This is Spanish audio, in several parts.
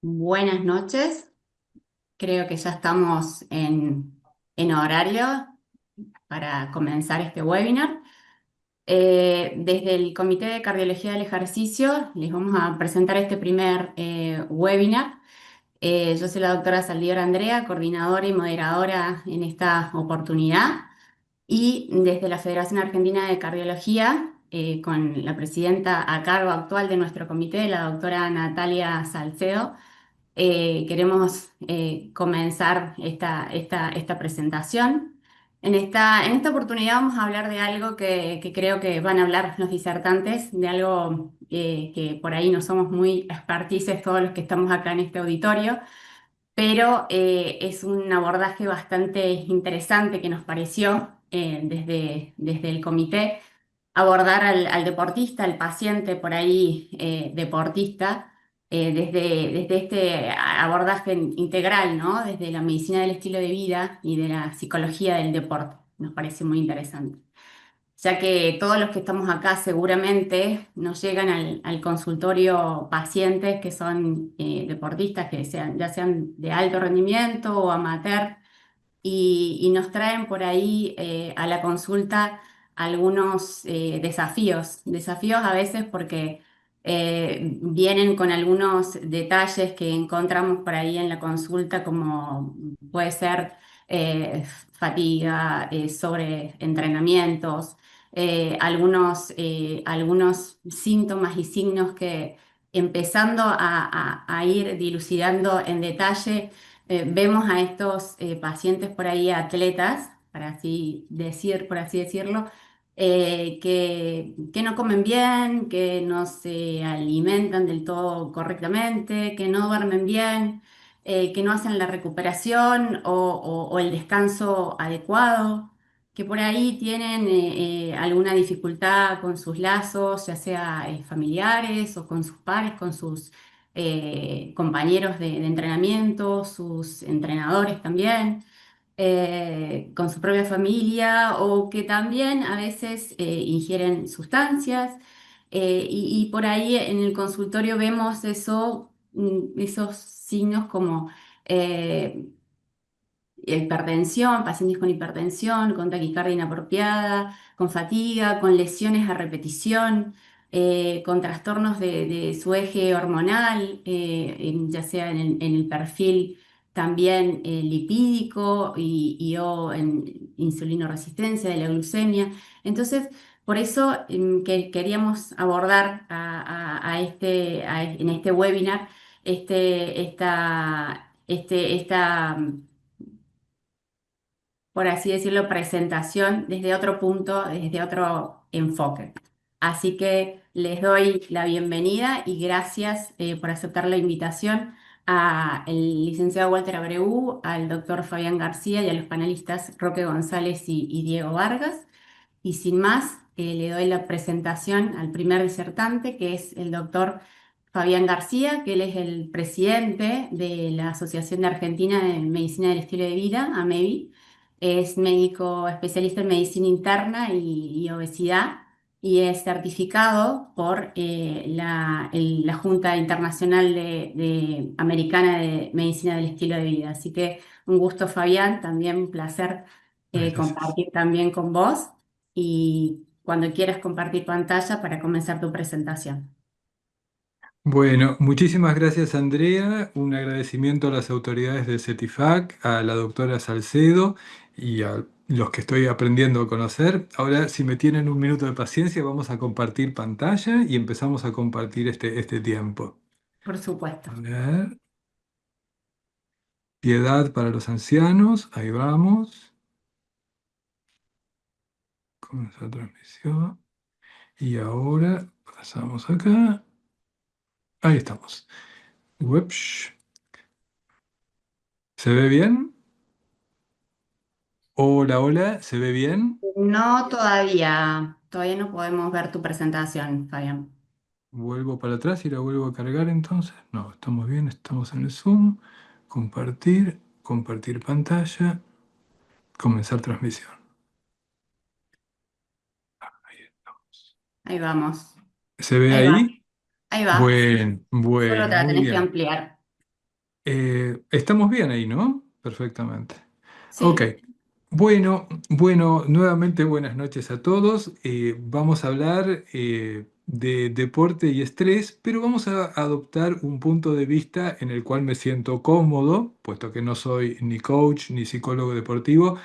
Buenas noches, creo que ya estamos en horario para comenzar este webinar. Desde el Comité de Cardiología del Ejercicio les vamos a presentar este primer webinar. Yo soy la doctora Saldívar Andrea, coordinadora y moderadora en esta oportunidad. Y desde la Federación Argentina de Cardiología, con la presidenta a cargo actual de nuestro comité, la doctora Natalia Salcedo, queremos comenzar esta presentación. En esta oportunidad vamos a hablar de algo que creo que van a hablar los disertantes, de algo que por ahí no somos muy expertices todos los que estamos acá en este auditorio, pero es un abordaje bastante interesante que nos pareció desde el comité abordar al deportista, al paciente por ahí deportista, desde este abordaje integral, ¿no? Desde la medicina del estilo de vida y de la psicología del deporte. Nos parece muy interesante. Ya que todos los que estamos acá seguramente nos llegan al consultorio pacientes que son deportistas, que sean, ya sean de alto rendimiento o amateur, y nos traen por ahí a la consulta algunos desafíos a veces porque vienen con algunos detalles que encontramos por ahí en la consulta, como puede ser eh, fatiga, sobre entrenamientos, algunos síntomas y signos que empezando a ir dilucidando en detalle vemos a estos pacientes por ahí, atletas, por así decirlo, que no comen bien, que no se alimentan del todo correctamente, que no duermen bien, que no hacen la recuperación o el descanso adecuado, que por ahí tienen alguna dificultad con sus lazos, ya sea familiares o con sus pares, con sus compañeros de entrenamiento, sus entrenadores también, con su propia familia o que también a veces ingieren sustancias. Y por ahí en el consultorio vemos esos signos como eh, hipertensión, pacientes con hipertensión, con taquicardia inapropiada, con fatiga, con lesiones a repetición, con trastornos de su eje hormonal, ya sea en el perfil también lipídico y o en insulinoresistencia de la glucemia. Entonces, por eso que queríamos abordar en este webinar esta por así decirlo, presentación desde otro punto, desde otro enfoque. Así que les doy la bienvenida y gracias por aceptar la invitación al licenciado Walter Abreu, al doctor Fabián García y a los panelistas Roque González y Diego Vargas. Y sin más, le doy la presentación al primer disertante, que es el doctor Fabián García, que él es el presidente de la Asociación de Argentina de Medicina del Estilo de Vida, AMEVI. Es médico especialista en medicina interna y obesidad y es certificado por la Junta Internacional Americana de Medicina del Estilo de Vida. Así que un gusto, Fabián, también un placer Ay, gracias. compartir también con vos y cuando quieras compartir pantalla para comenzar tu presentación. Bueno, muchísimas gracias Andrea, un agradecimiento a las autoridades de CETIFAC, a la doctora Salcedo y a los que estoy aprendiendo a conocer. Ahora, si me tienen un minuto de paciencia, vamos a compartir pantalla y empezamos a compartir este tiempo. Por supuesto. A ver, piedad para los ancianos, ahí vamos, comenzó la transmisión y ahora pasamos acá, ahí estamos. Ups. ¿Se ve bien? Hola, hola, ¿se ve bien? No todavía no podemos ver tu presentación, Fabián. Vuelvo para atrás y la vuelvo a cargar entonces. No, estamos bien, estamos en el Zoom. Compartir, compartir pantalla, comenzar transmisión. Ahí estamos. Ahí vamos. ¿Se ve Ahí va, ahí? ahí va. Bueno, Solo te bueno, la muy tenés que bien. ampliar. Estamos bien ahí, ¿no? Perfectamente. Ok. Sí, Bueno, nuevamente buenas noches a todos. Vamos a hablar de deporte y estrés, pero vamos a adoptar un punto de vista en el cual me siento cómodo, puesto que no soy ni coach ni psicólogo deportivo,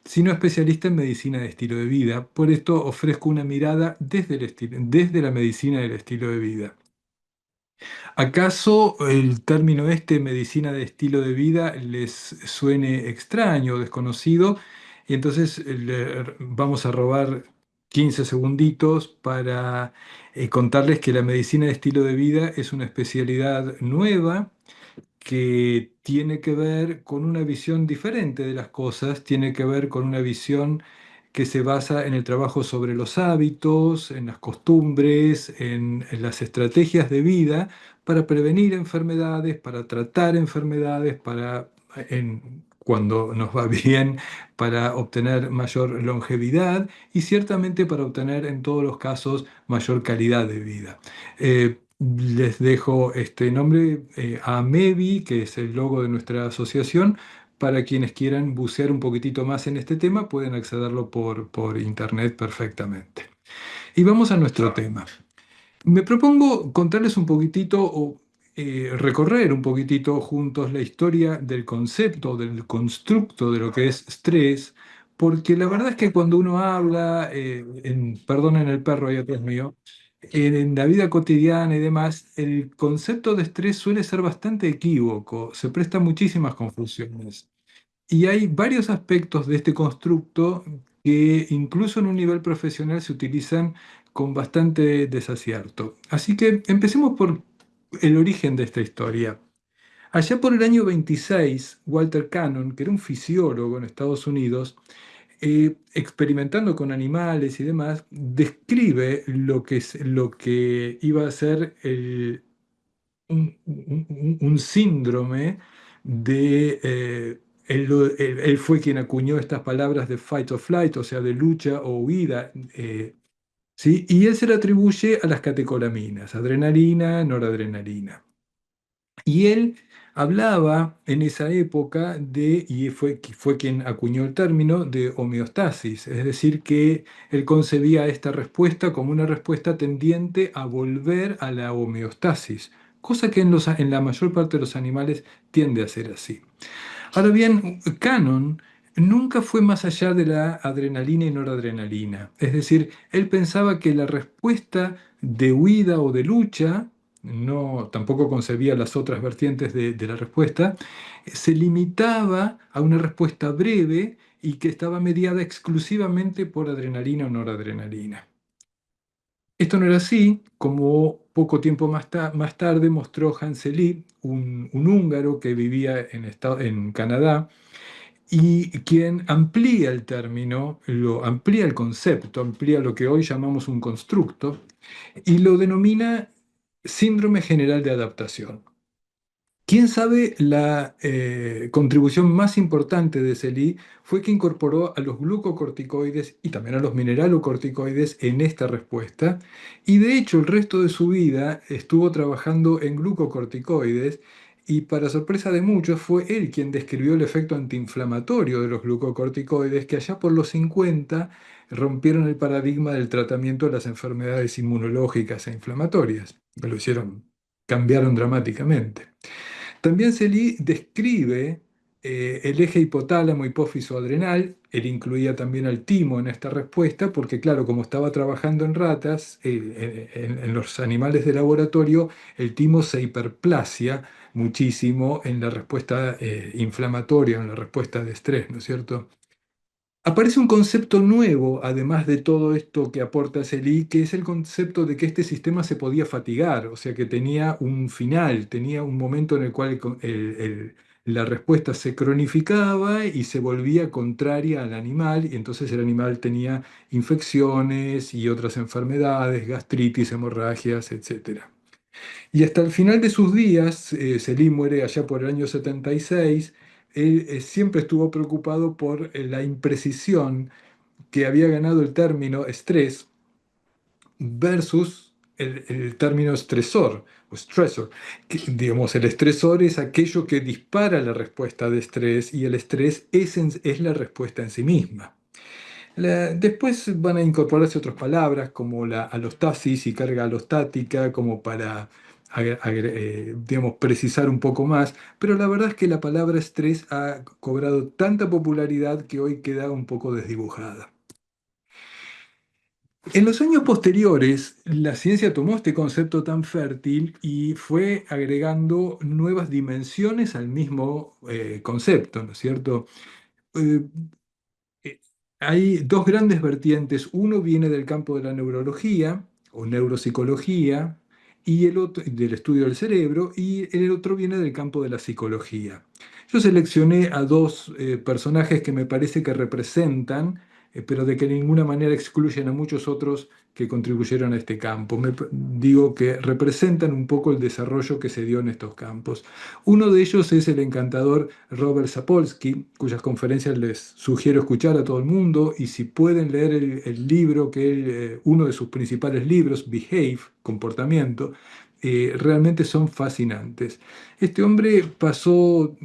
sino especialista en medicina de estilo de vida. Por esto ofrezco una mirada desde la medicina del estilo de vida. ¿Acaso el término este, medicina de estilo de vida, les suene extraño o desconocido? Y entonces vamos a robar 15 segunditos para contarles que la medicina de estilo de vida es una especialidad nueva que tiene que ver con una visión diferente de las cosas, tiene que ver con una visión que se basa en el trabajo sobre los hábitos, en las costumbres, en las estrategias de vida para prevenir enfermedades, para tratar enfermedades, cuando nos va bien, para obtener mayor longevidad y ciertamente para obtener en todos los casos mayor calidad de vida. Les dejo este nombre a MEVI, que es el logo de nuestra asociación. Para quienes quieran bucear un poquitito más en este tema, pueden accederlo por internet perfectamente. Y vamos a nuestro tema. Me propongo contarles un poquitito o recorrer un poquitito juntos la historia del concepto, del constructo de lo que es estrés, porque la verdad es que cuando uno habla, perdonen el perro ahí atrás mío, en la vida cotidiana y demás, el concepto de estrés suele ser bastante equívoco, se presta a muchísimas confusiones. Y hay varios aspectos de este constructo que incluso en un nivel profesional se utilizan con bastante desacierto. Así que empecemos por el origen de esta historia. Allá por el año 26, Walter Cannon, que era un fisiólogo en Estados Unidos, experimentando con animales y demás, describe lo que iba a ser un síndrome de... él fue quien acuñó estas palabras de fight or flight, o sea, de lucha o huida, ¿sí? Y él se le atribuye a las catecolaminas, adrenalina, noradrenalina. Y él hablaba en esa época y fue quien acuñó el término de homeostasis, es decir, que él concebía esta respuesta como una respuesta tendiente a volver a la homeostasis, cosa que en la mayor parte de los animales tiende a ser así. Ahora bien, Cannon nunca fue más allá de la adrenalina y noradrenalina. Es decir, él pensaba que la respuesta de huida o de lucha, no, tampoco concebía las otras vertientes de la respuesta, se limitaba a una respuesta breve y que estaba mediada exclusivamente por adrenalina o noradrenalina. Esto no era así, como poco tiempo más tarde mostró Hans Lee, un húngaro que vivía en Canadá, y quien amplía el término, amplía el concepto, amplía lo que hoy llamamos un constructo, y lo denomina síndrome general de adaptación. Quién sabe, la contribución más importante de Celí fue que incorporó a los glucocorticoides y también a los mineralocorticoides en esta respuesta, y de hecho el resto de su vida estuvo trabajando en glucocorticoides, y para sorpresa de muchos fue él quien describió el efecto antiinflamatorio de los glucocorticoides que allá por los 50 rompieron el paradigma del tratamiento de las enfermedades inmunológicas e inflamatorias, que lo hicieron, cambiaron dramáticamente. También Celí describe el eje hipotálamo hipófiso adrenal. Él incluía también al timo en esta respuesta, porque claro, como estaba trabajando en ratas, en los animales de laboratorio, el timo se hiperplasia muchísimo en la respuesta inflamatoria, en la respuesta de estrés, ¿no es cierto? Aparece un concepto nuevo, además de todo esto que aporta Celí, que es el concepto de que este sistema se podía fatigar, o sea que tenía un final, tenía un momento en el cual la respuesta se cronificaba y se volvía contraria al animal, y entonces el animal tenía infecciones y otras enfermedades, gastritis, hemorragias, etcétera. Y hasta el final de sus días, Selim muere allá por el año 76. Él siempre estuvo preocupado por la imprecisión que había ganado el término estrés versus el término estresor o stressor. Digamos, el estresor es aquello que dispara la respuesta de estrés y el estrés es la respuesta en sí misma. Después van a incorporarse otras palabras como la alostasis y carga alostática, como para digamos, precisar un poco más, pero la verdad es que la palabra estrés ha cobrado tanta popularidad que hoy queda un poco desdibujada. En los años posteriores, la ciencia tomó este concepto tan fértil y fue agregando nuevas dimensiones al mismo concepto, ¿no es cierto? Eh, eh, Hay dos grandes vertientes. Uno viene del campo de la neurología o neuropsicología y el otro del estudio del cerebro y el otro viene del campo de la psicología. Yo seleccioné a dos personajes que me parece que representan, pero de que de ninguna manera excluyen a muchos otros que contribuyeron a este campo. Digo que representan un poco el desarrollo que se dio en estos campos. Uno de ellos es el encantador Robert Sapolsky, cuyas conferencias les sugiero escuchar a todo el mundo, y si pueden leer el libro, uno de sus principales libros, Behave, Comportamiento, realmente son fascinantes. Este hombre pasó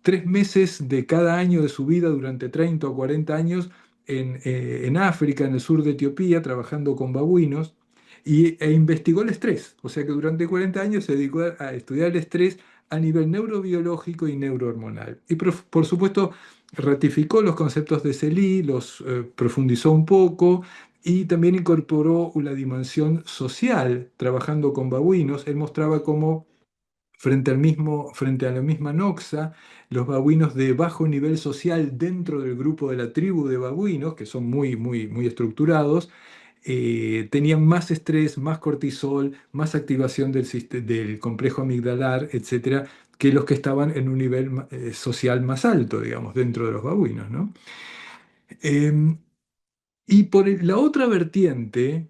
3 meses de cada año de su vida durante 30 o 40 años en África, en el sur de Etiopía, trabajando con babuinos, e investigó el estrés. O sea que durante 40 años se dedicó a estudiar el estrés a nivel neurobiológico y neurohormonal. Y por supuesto ratificó los conceptos de Selye, los profundizó un poco y también incorporó la dimensión social trabajando con babuinos. Él mostraba cómo frente a la misma noxa, los babuinos de bajo nivel social dentro del grupo de la tribu de babuinos, que son muy, muy, muy estructurados, tenían más estrés, más cortisol, más activación del complejo amigdalar, etcétera, que los que estaban en un nivel social más alto, digamos, dentro de los babuinos, ¿no? Em, y por la otra vertiente,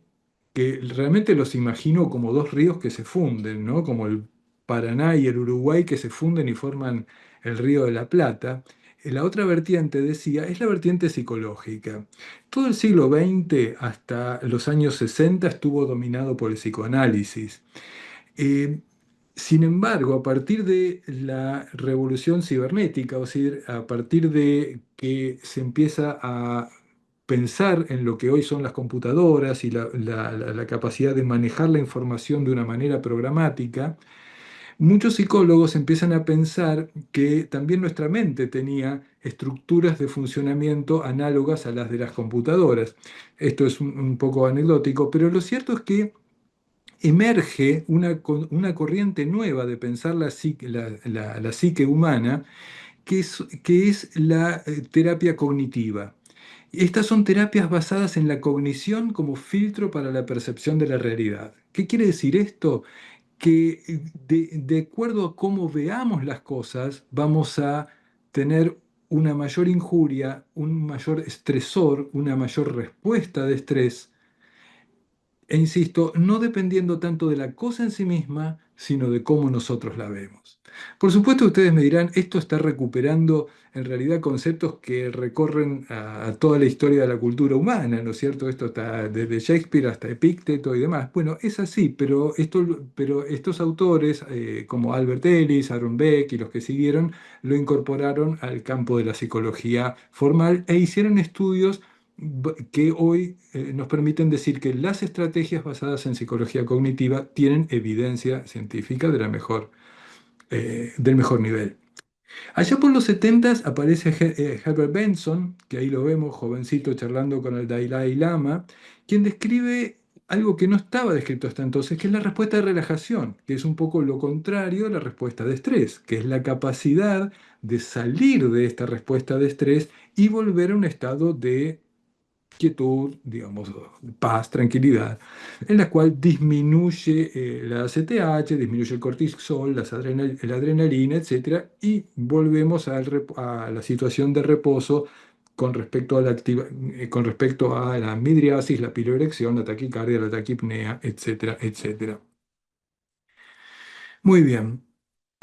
que realmente los imagino como dos ríos que se funden, ¿no? Como el Paraná y el Uruguay que se funden y forman el Río de la Plata. La otra vertiente, decía, es la vertiente psicológica. Todo el siglo XX hasta los años 60 estuvo dominado por el psicoanálisis. Eh, Sin embargo, a partir de la revolución cibernética, o sea, a partir de que se empieza a pensar en lo que hoy son las computadoras y la capacidad de manejar la información de una manera programática, muchos psicólogos empiezan a pensar que también nuestra mente tenía estructuras de funcionamiento análogas a las de las computadoras. Esto es un poco anecdótico, pero lo cierto es que emerge una corriente nueva de pensar la psique humana, que es la terapia cognitiva. Estas son terapias basadas en la cognición como filtro para la percepción de la realidad. ¿Qué quiere decir esto? Que de acuerdo a cómo veamos las cosas, vamos a tener una mayor injuria, un mayor estresor, una mayor respuesta de estrés, e insisto, no dependiendo tanto de la cosa en sí misma, sino de cómo nosotros la vemos. Por supuesto, ustedes me dirán, esto está recuperando en realidad conceptos que recorren a toda la historia de la cultura humana, ¿no es cierto? Esto está desde Shakespeare hasta Epícteto y demás. Bueno, es así, pero estos autores, como Albert Ellis, Aaron Beck y los que siguieron, lo incorporaron al campo de la psicología formal e hicieron estudios que hoy nos permiten decir que las estrategias basadas en psicología cognitiva tienen evidencia científica del mejor nivel. Allá por los 70 aparece Herbert Benson, que ahí lo vemos, jovencito charlando con el Dalai Lama, quien describe algo que no estaba descrito hasta entonces, que es la respuesta de relajación, que es un poco lo contrario a la respuesta de estrés, que es la capacidad de salir de esta respuesta de estrés y volver a un estado de quietud, digamos, paz, tranquilidad, en la cual disminuye la ACTH, disminuye el cortisol, la adrenalina, etcétera, y volvemos a la situación de reposo con respecto a la midriasis, la piroerección, la taquicardia, la taquipnea, etcétera, etcétera. Muy bien.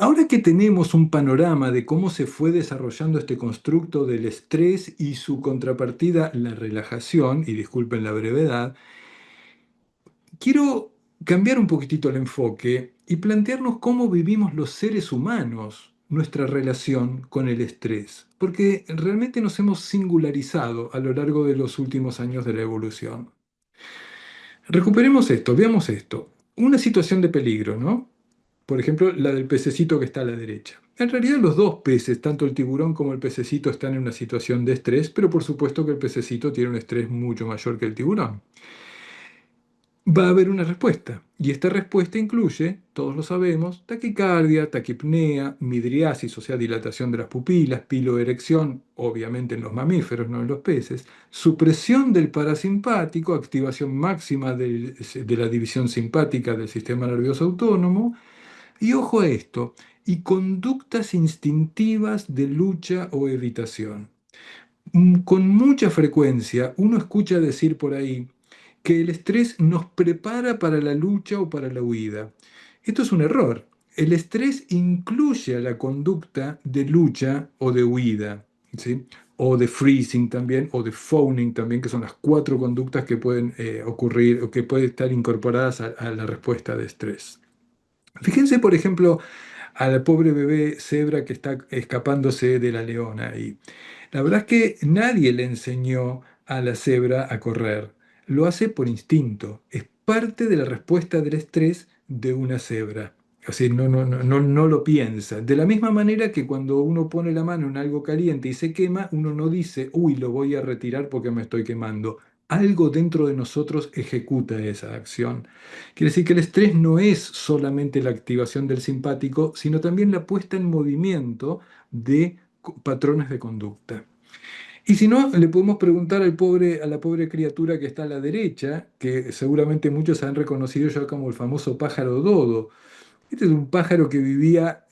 Ahora que tenemos un panorama de cómo se fue desarrollando este constructo del estrés y su contrapartida, la relajación, y disculpen la brevedad, quiero cambiar un poquitito el enfoque y plantearnos cómo vivimos los seres humanos nuestra relación con el estrés, porque realmente nos hemos singularizado a lo largo de los últimos años de la evolución. Recuperemos esto, veamos esto. Una situación de peligro, ¿no? Por ejemplo, la del pececito que está a la derecha. En realidad los dos peces, tanto el tiburón como el pececito, están en una situación de estrés, pero por supuesto que el pececito tiene un estrés mucho mayor que el tiburón. Va a haber una respuesta, y esta respuesta incluye, todos lo sabemos, taquicardia, taquipnea, midriasis, o sea, dilatación de las pupilas, piloerección, obviamente en los mamíferos, no en los peces, supresión del parasimpático, activación máxima de la división simpática del sistema nervioso autónomo, y ojo a esto, y conductas instintivas de lucha o evitación. Con mucha frecuencia uno escucha decir por ahí que el estrés nos prepara para la lucha o para la huida. Esto es un error. El estrés incluye a la conducta de lucha o de huida, ¿sí? O de freezing también, o de fawning también, que son las cuatro conductas que pueden ocurrir o que pueden estar incorporadas a la respuesta de estrés. Fíjense, por ejemplo, a la pobre bebé cebra que está escapándose de la leona. Y la verdad es que nadie le enseñó a la cebra a correr. Lo hace por instinto. Es parte de la respuesta del estrés de una cebra. Así no lo piensa. De la misma manera que cuando uno pone la mano en algo caliente y se quema, uno no dice, uy, lo voy a retirar porque me estoy quemando. Algo dentro de nosotros ejecuta esa acción. Quiere decir que el estrés no es solamente la activación del simpático, sino también la puesta en movimiento de patrones de conducta. Y si no, le podemos preguntar a la pobre criatura que está a la derecha, que seguramente muchos han reconocido ya como el famoso pájaro dodo. Este es un pájaro que vivía,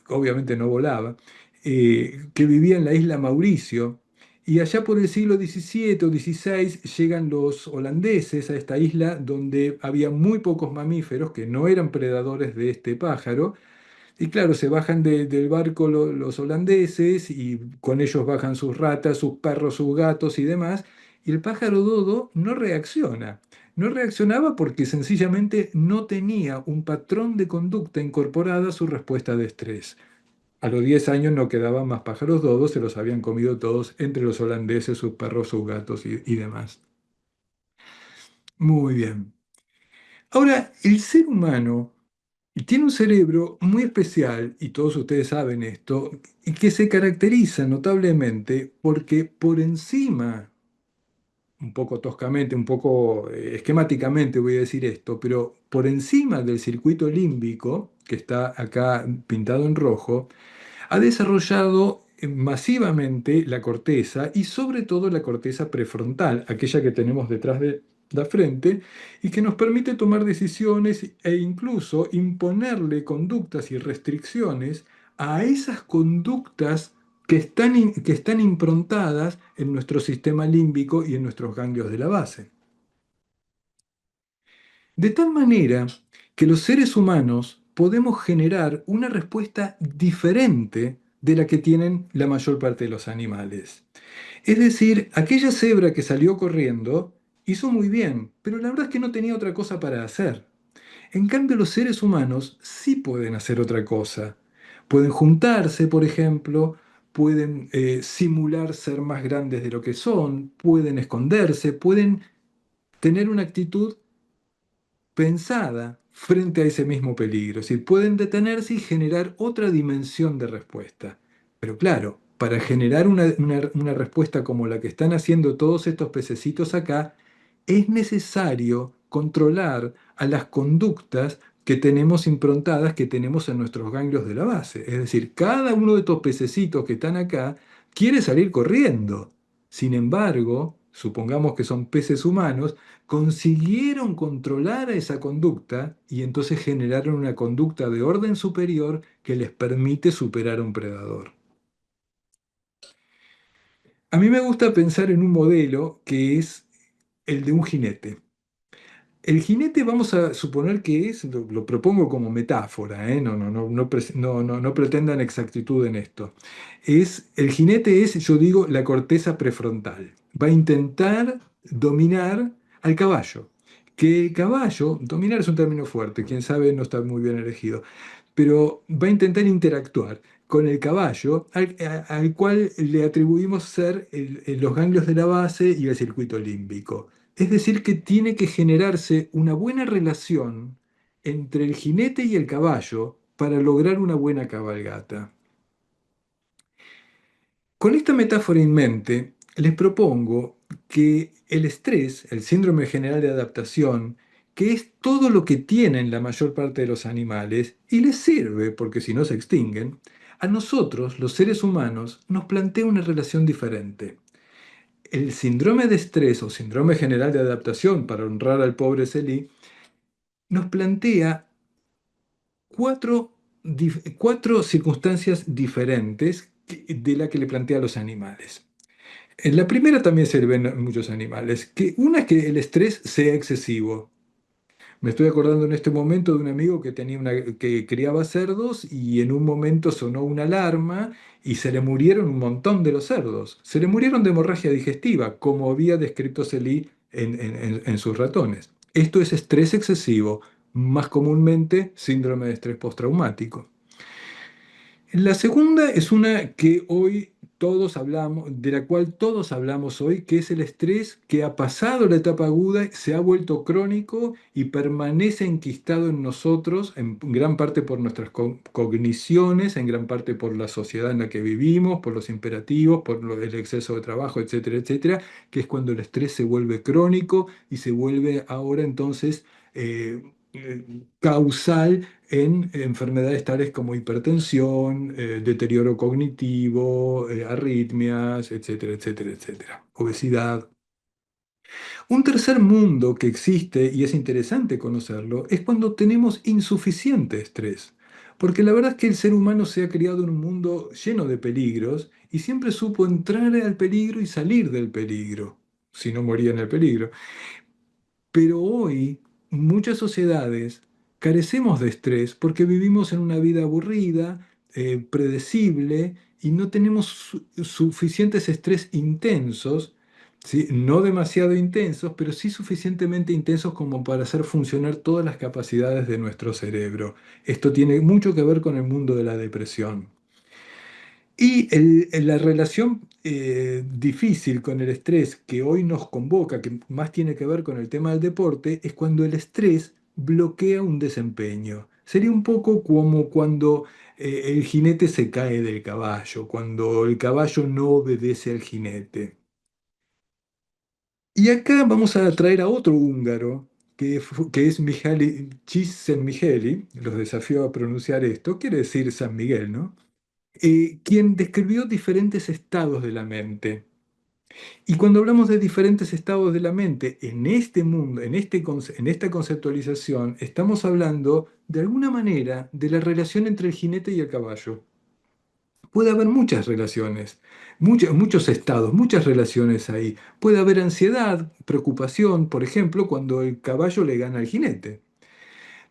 obviamente no volaba, que vivía en la isla Mauricio. Y allá por el siglo XVII o XVI llegan los holandeses a esta isla donde había muy pocos mamíferos que no eran predadores de este pájaro. Y claro, se bajan del barco los holandeses y con ellos bajan sus ratas, sus perros, sus gatos y demás. Y el pájaro dodo no reacciona. No reaccionaba porque sencillamente no tenía un patrón de conducta incorporada a su respuesta de estrés. A los 10 años no quedaban más pájaros dodos, se los habían comido todos entre los holandeses, sus perros, sus gatos y demás. Muy bien. Ahora, el ser humano tiene un cerebro muy especial, y todos ustedes saben esto, y que se caracteriza notablemente porque por encima, un poco toscamente, un poco esquemáticamente voy a decir esto, pero por encima del circuito límbico, que está acá pintado en rojo, ha desarrollado masivamente la corteza y sobre todo la corteza prefrontal, aquella que tenemos detrás de la frente y que nos permite tomar decisiones e incluso imponerle conductas y restricciones a esas conductas que están improntadas en nuestro sistema límbico y en nuestros ganglios de la base. De tal manera que los seres humanos podemos generar una respuesta diferente de la que tienen la mayor parte de los animales. Es decir, aquella cebra que salió corriendo hizo muy bien, pero la verdad es que no tenía otra cosa para hacer. En cambio, los seres humanos sí pueden hacer otra cosa. Pueden juntarse, por ejemplo, pueden simular ser más grandes de lo que son, pueden esconderse, pueden tener una actitud pensada frente a ese mismo peligro. Es decir, pueden detenerse y generar otra dimensión de respuesta. Pero claro, para generar una respuesta como la que están haciendo todos estos pececitos acá, es necesario controlar a las conductas que tenemos improntadas, que tenemos en nuestros ganglios de la base. Es decir, cada uno de estos pececitos que están acá quiere salir corriendo. Sin embargo, supongamos que son peces humanos, consiguieron controlar a esa conducta y entonces generaron una conducta de orden superior que les permite superar a un predador. A mí me gusta pensar en un modelo que es el de un jinete. El jinete vamos a suponer que es, lo propongo como metáfora, ¿eh? No pretendan exactitud en esto. El jinete es, yo digo, la corteza prefrontal. Va a intentar dominar al caballo. que el caballo, dominar es un término fuerte, quién sabe, no está muy bien elegido, pero va a intentar interactuar con el caballo al cual le atribuimos ser los ganglios de la base y el circuito límbico. Es decir, que tiene que generarse una buena relación entre el jinete y el caballo para lograr una buena cabalgata. Con esta metáfora en mente, les propongo que el estrés, el síndrome general de adaptación, que es todo lo que tienen la mayor parte de los animales y les sirve porque si no se extinguen, a nosotros, los seres humanos, nos plantea una relación diferente. El síndrome de estrés o síndrome general de adaptación, para honrar al pobre Celí, nos plantea cuatro circunstancias diferentes de la que le plantea a los animales. En la primera también se ven en muchos animales, que una es que el estrés sea excesivo. Me estoy acordando en este momento de un amigo que criaba cerdos y en un momento sonó una alarma y se le murieron un montón de los cerdos. Se le murieron de hemorragia digestiva, como había descrito Celí en sus ratones. Esto es estrés excesivo, más comúnmente síndrome de estrés postraumático. La segunda es una que hoy todos hablamos, de la cual todos hablamos hoy, que es el estrés que ha pasado la etapa aguda, se ha vuelto crónico y permanece enquistado en nosotros, en gran parte por nuestras cogniciones, en gran parte por la sociedad en la que vivimos, por los imperativos, por el exceso de trabajo, etcétera, etcétera, que es cuando el estrés se vuelve crónico y se vuelve ahora entonces causal en enfermedades tales como hipertensión, deterioro cognitivo, arritmias, etcétera, etcétera, etcétera, obesidad. Un tercer mundo que existe, y es interesante conocerlo, es cuando tenemos insuficiente estrés. Porque la verdad es que el ser humano se ha criado en un mundo lleno de peligros y siempre supo entrar al peligro y salir del peligro, si no moría en el peligro. Pero hoy, muchas sociedades carecemos de estrés porque vivimos en una vida aburrida, predecible, y no tenemos suficientes estrés intensos, ¿sí? No demasiado intensos, pero sí suficientemente intensos como para hacer funcionar todas las capacidades de nuestro cerebro. Esto tiene mucho que ver con el mundo de la depresión. Y la relación difícil con el estrés que hoy nos convoca, que más tiene que ver con el tema del deporte, es cuando el estrés bloquea un desempeño. Sería un poco como cuando el jinete se cae del caballo, cuando el caballo no obedece al jinete. Y acá vamos a traer a otro húngaro, que es Mihaly Csikszentmihalyi, los desafío a pronunciar esto, quiere decir San Miguel, ¿no? Quien describió diferentes estados de la mente. Y cuando hablamos de diferentes estados de la mente en este mundo, en esta conceptualización, estamos hablando de alguna manera de la relación entre el jinete y el caballo. Puede haber muchas relaciones, muchos estados, muchas relaciones ahí. Puede haber ansiedad, preocupación, por ejemplo, cuando el caballo le gana al jinete.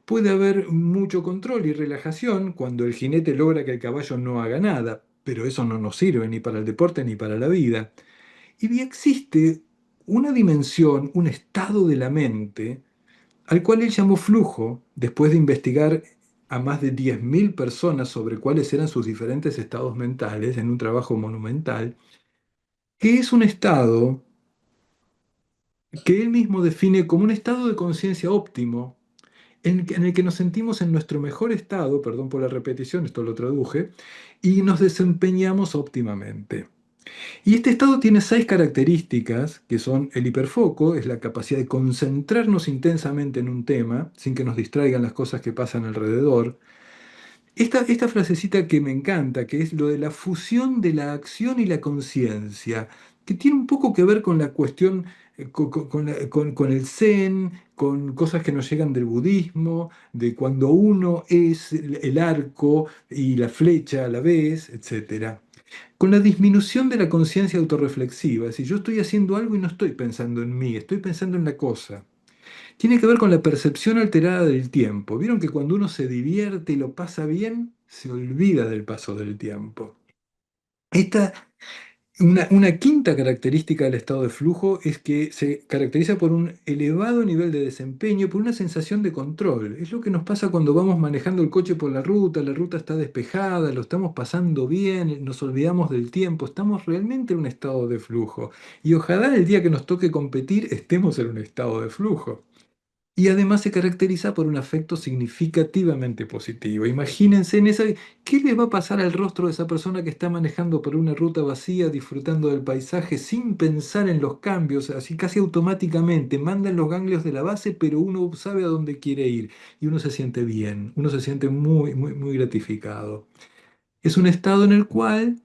Puede haber mucho control y relajación cuando el jinete logra que el caballo no haga nada, pero eso no nos sirve ni para el deporte ni para la vida. Y existe una dimensión, un estado de la mente, al cual él llamó flujo, después de investigar a más de 10.000 personas sobre cuáles eran sus diferentes estados mentales en un trabajo monumental, que es un estado que él mismo define como un estado de conciencia óptimo en el que nos sentimos en nuestro mejor estado, perdón por la repetición, esto lo traduje, y nos desempeñamos óptimamente. Y este estado tiene 6 características, que son el hiperfoco, es la capacidad de concentrarnos intensamente en un tema, sin que nos distraigan las cosas que pasan alrededor. Esta frasecita que me encanta, que es lo de la fusión de la acción y la conciencia, que tiene un poco que ver con la cuestión, con el zen, con cosas que nos llegan del budismo, de cuando uno es el arco y la flecha a la vez, etcétera. Con la disminución de la conciencia autorreflexiva, si yo estoy haciendo algo y no estoy pensando en mí, estoy pensando en la cosa. Tiene que ver con la percepción alterada del tiempo. Vieron que cuando uno se divierte y lo pasa bien, se olvida del paso del tiempo. Esta, Una quinta característica del estado de flujo es que se caracteriza por un elevado nivel de desempeño, por una sensación de control. Es lo que nos pasa cuando vamos manejando el coche por la ruta está despejada, lo estamos pasando bien, nos olvidamos del tiempo, estamos realmente en un estado de flujo. Y ojalá el día que nos toque competir estemos en un estado de flujo. Y además se caracteriza por un afecto significativamente positivo. Imagínense en esa, ¿qué le va a pasar al rostro de esa persona que está manejando por una ruta vacía, disfrutando del paisaje sin pensar en los cambios, así casi automáticamente? Mandan los ganglios de la base, pero uno sabe a dónde quiere ir y uno se siente bien, uno se siente muy, muy, muy gratificado. Es un estado en el cual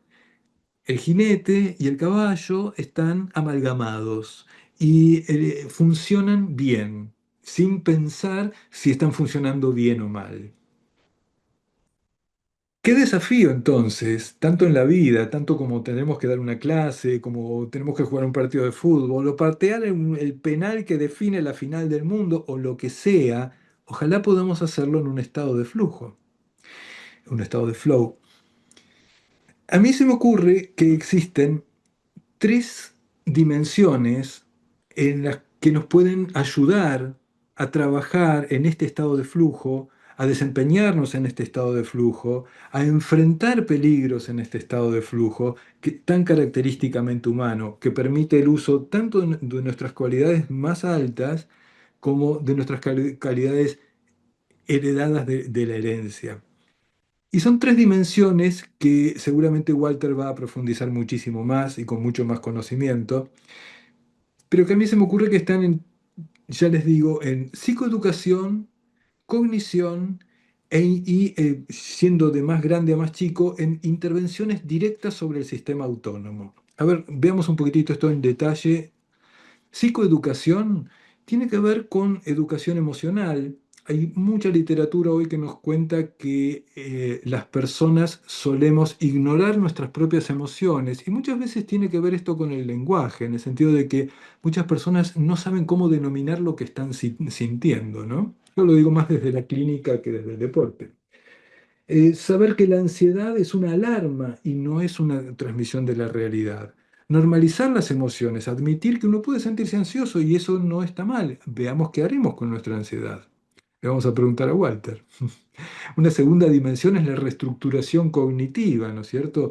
el jinete y el caballo están amalgamados y funcionan bien, sin pensar si están funcionando bien o mal. Qué desafío entonces, tanto en la vida, tanto como tenemos que dar una clase, como tenemos que jugar un partido de fútbol, o patear el penal que define la final del mundo, o lo que sea, ojalá podamos hacerlo en un estado de flujo, un estado de flow. A mí se me ocurre que existen tres dimensiones en las que nos pueden ayudar a trabajar en este estado de flujo, a desempeñarnos en este estado de flujo, a enfrentar peligros en este estado de flujo tan característicamente humano, que permite el uso tanto de nuestras cualidades más altas como de nuestras calidades heredadas de la herencia. Y son tres dimensiones que seguramente Walter va a profundizar muchísimo más y con mucho más conocimiento, pero que a mí se me ocurre que están en, ya les digo, en psicoeducación, cognición siendo de más grande a más chico, en intervenciones directas sobre el sistema autónomo. A ver, veamos un poquitito esto en detalle. Psicoeducación tiene que ver con educación emocional. Hay mucha literatura hoy que nos cuenta que las personas solemos ignorar nuestras propias emociones y muchas veces tiene que ver esto con el lenguaje, en el sentido de que muchas personas no saben cómo denominar lo que están sintiendo, ¿no? Yo lo digo más desde la clínica que desde el deporte. Saber que la ansiedad es una alarma y no es una transmisión de la realidad. Normalizar las emociones, admitir que uno puede sentirse ansioso y eso no está mal. Veamos qué haremos con nuestra ansiedad. Le vamos a preguntar a Walter. Una segunda dimensión es la reestructuración cognitiva, ¿no es cierto?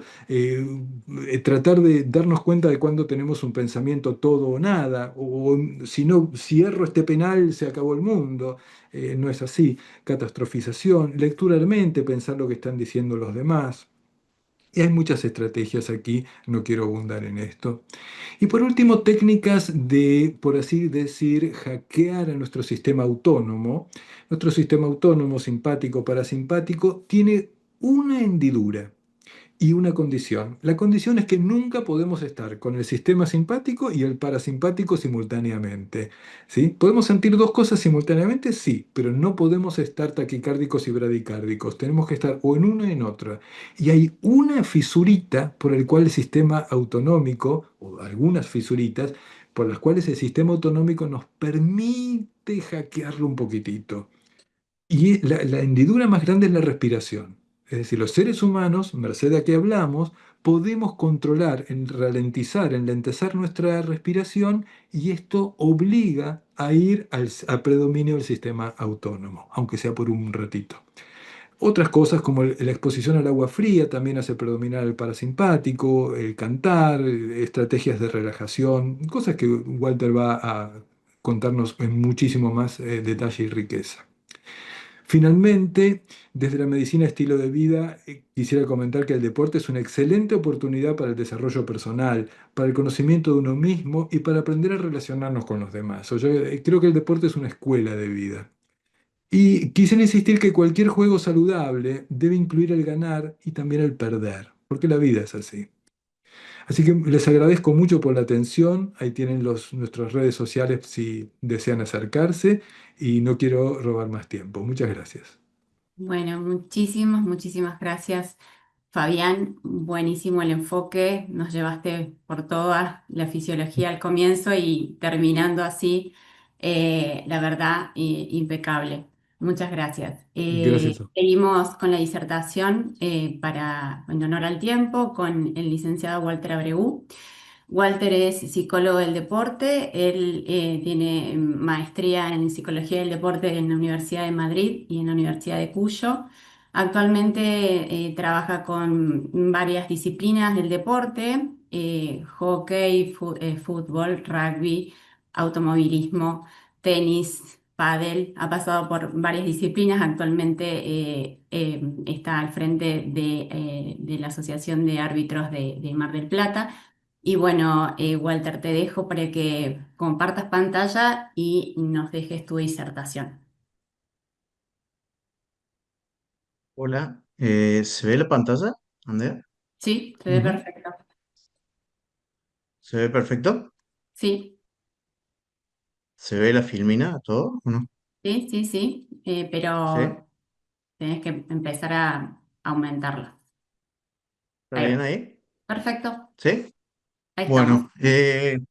Tratar de darnos cuenta de cuando tenemos un pensamiento todo o nada, o si no cierro este penal, se acabó el mundo. No es así. Catastrofización, lectura de mente, pensar lo que están diciendo los demás. Y hay muchas estrategias aquí, no quiero abundar en esto. Y por último, técnicas de, por así decir, hackear a nuestro sistema autónomo. Nuestro sistema autónomo, simpático, parasimpático, tiene una hendidura y una condición. La condición es que nunca podemos estar con el sistema simpático y el parasimpático simultáneamente. ¿Sí? ¿Podemos sentir dos cosas simultáneamente? Sí, pero no podemos estar taquicárdicos y bradicárdicos. Tenemos que estar o en una o en otra. Y hay una fisurita por el cual el sistema autonómico, o algunas fisuritas, por las cuales el sistema autonómico nos permite hackearlo un poquitito. Y la hendidura más grande es la respiración. Es decir, los seres humanos, merced a que hablamos, podemos controlar, ralentizar, enlentecer nuestra respiración y esto obliga a ir a predominio del sistema autónomo, aunque sea por un ratito. Otras cosas como la exposición al agua fría también hace predominar el parasimpático, el cantar, estrategias de relajación, cosas que Walter va a contarnos en muchísimo más detalle y riqueza. Finalmente, desde la medicina estilo de vida, quisiera comentar que el deporte es una excelente oportunidad para el desarrollo personal, para el conocimiento de uno mismo y para aprender a relacionarnos con los demás. O sea, creo que el deporte es una escuela de vida. Y quisiera insistir que cualquier juego saludable debe incluir el ganar y también el perder, porque la vida es así. Así que les agradezco mucho por la atención. Ahí tienen nuestras redes sociales si desean acercarse y no quiero robar más tiempo. Muchas gracias. Bueno, muchísimas gracias, Fabián. Buenísimo el enfoque. Nos llevaste por toda la fisiología al comienzo y terminando así, la verdad, impecable. Muchas gracias. Gracias. Seguimos con la disertación en honor al tiempo con el licenciado Walter Abreu. Walter es psicólogo del deporte, él tiene maestría en psicología del deporte en la Universidad de Madrid y en la Universidad de Cuyo. Actualmente trabaja con varias disciplinas del deporte, hockey, fútbol, rugby, automovilismo, tenis, pádel. Ha pasado por varias disciplinas. Actualmente está al frente de la Asociación de Árbitros de Mar del Plata. Y bueno, Walter, te dejo para que compartas pantalla y nos dejes tu disertación. Hola, ¿se ve la pantalla, Andrea? ¿Sí? Se ve Ujú. perfecto. ¿Se ve perfecto? Sí, ¿Se ve la filmina, todo o no? sí, sí, sí, ¿Sí? pero tenés que empezar a aumentarla. ¿Está Ahí bien va. ahí? Perfecto, ¿Sí? ahí estamos. Bueno,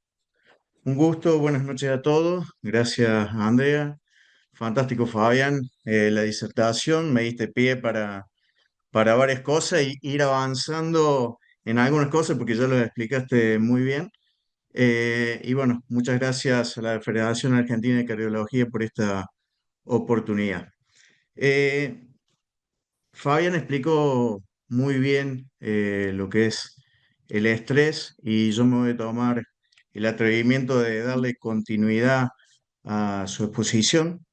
un gusto, buenas noches a todos. Gracias, Andrea. Fantástico, Fabián. La disertación me diste pie para varias cosas y ir avanzando en algunas cosas porque ya lo explicaste muy bien. Y bueno, muchas gracias a la Federación Argentina de Cardiología por esta oportunidad. Eh, Fabián explicó muy bien lo que es el estrés y yo me voy a tomar el atrevimiento de darle continuidad a su exposición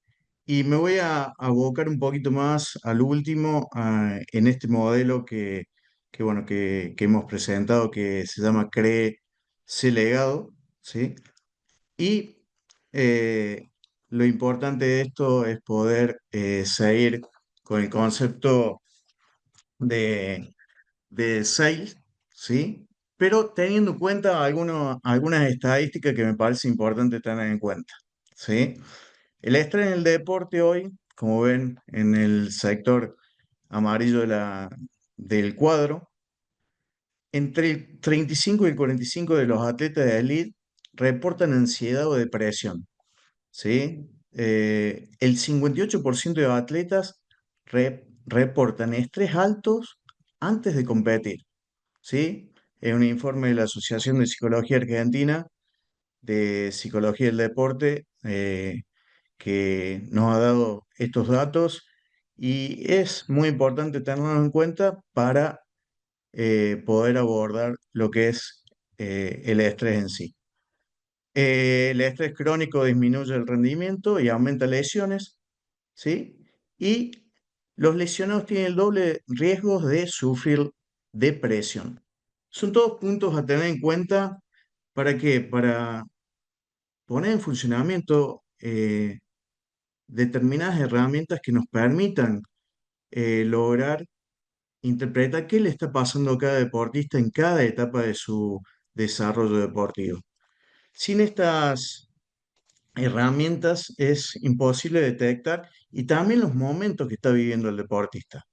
y me voy a abocar un poquito más al último en este modelo que hemos presentado que se llama CREE-C legado, ¿sí? Y eh, lo importante de esto es poder seguir con el concepto de, de sales, ¿sí? Pero teniendo en cuenta algunas estadísticas que me parece importante tener en cuenta, ¿sí? El estrés en el deporte hoy, como ven en el sector amarillo del cuadro, entre el 35 y el 45 de los atletas de elite reportan ansiedad o depresión, ¿sí? El 58% de los atletas reportan estrés altos antes de competir, ¿sí? Es un informe de la Asociación de Psicología Argentina de Psicología del Deporte que nos ha dado estos datos y es muy importante tenerlos en cuenta para poder abordar lo que es el estrés en sí. El estrés crónico disminuye el rendimiento y aumenta lesiones, ¿sí? Y los lesionados tienen el doble riesgo de sufrir depresión. Son todos puntos a tener en cuenta. ¿Para qué? Para poner en funcionamiento determinadas herramientas que nos permitan lograr interpretar qué le está pasando a cada deportista en cada etapa de su desarrollo deportivo. Sin estas herramientas es imposible detectar y también los momentos que está viviendo el deportista.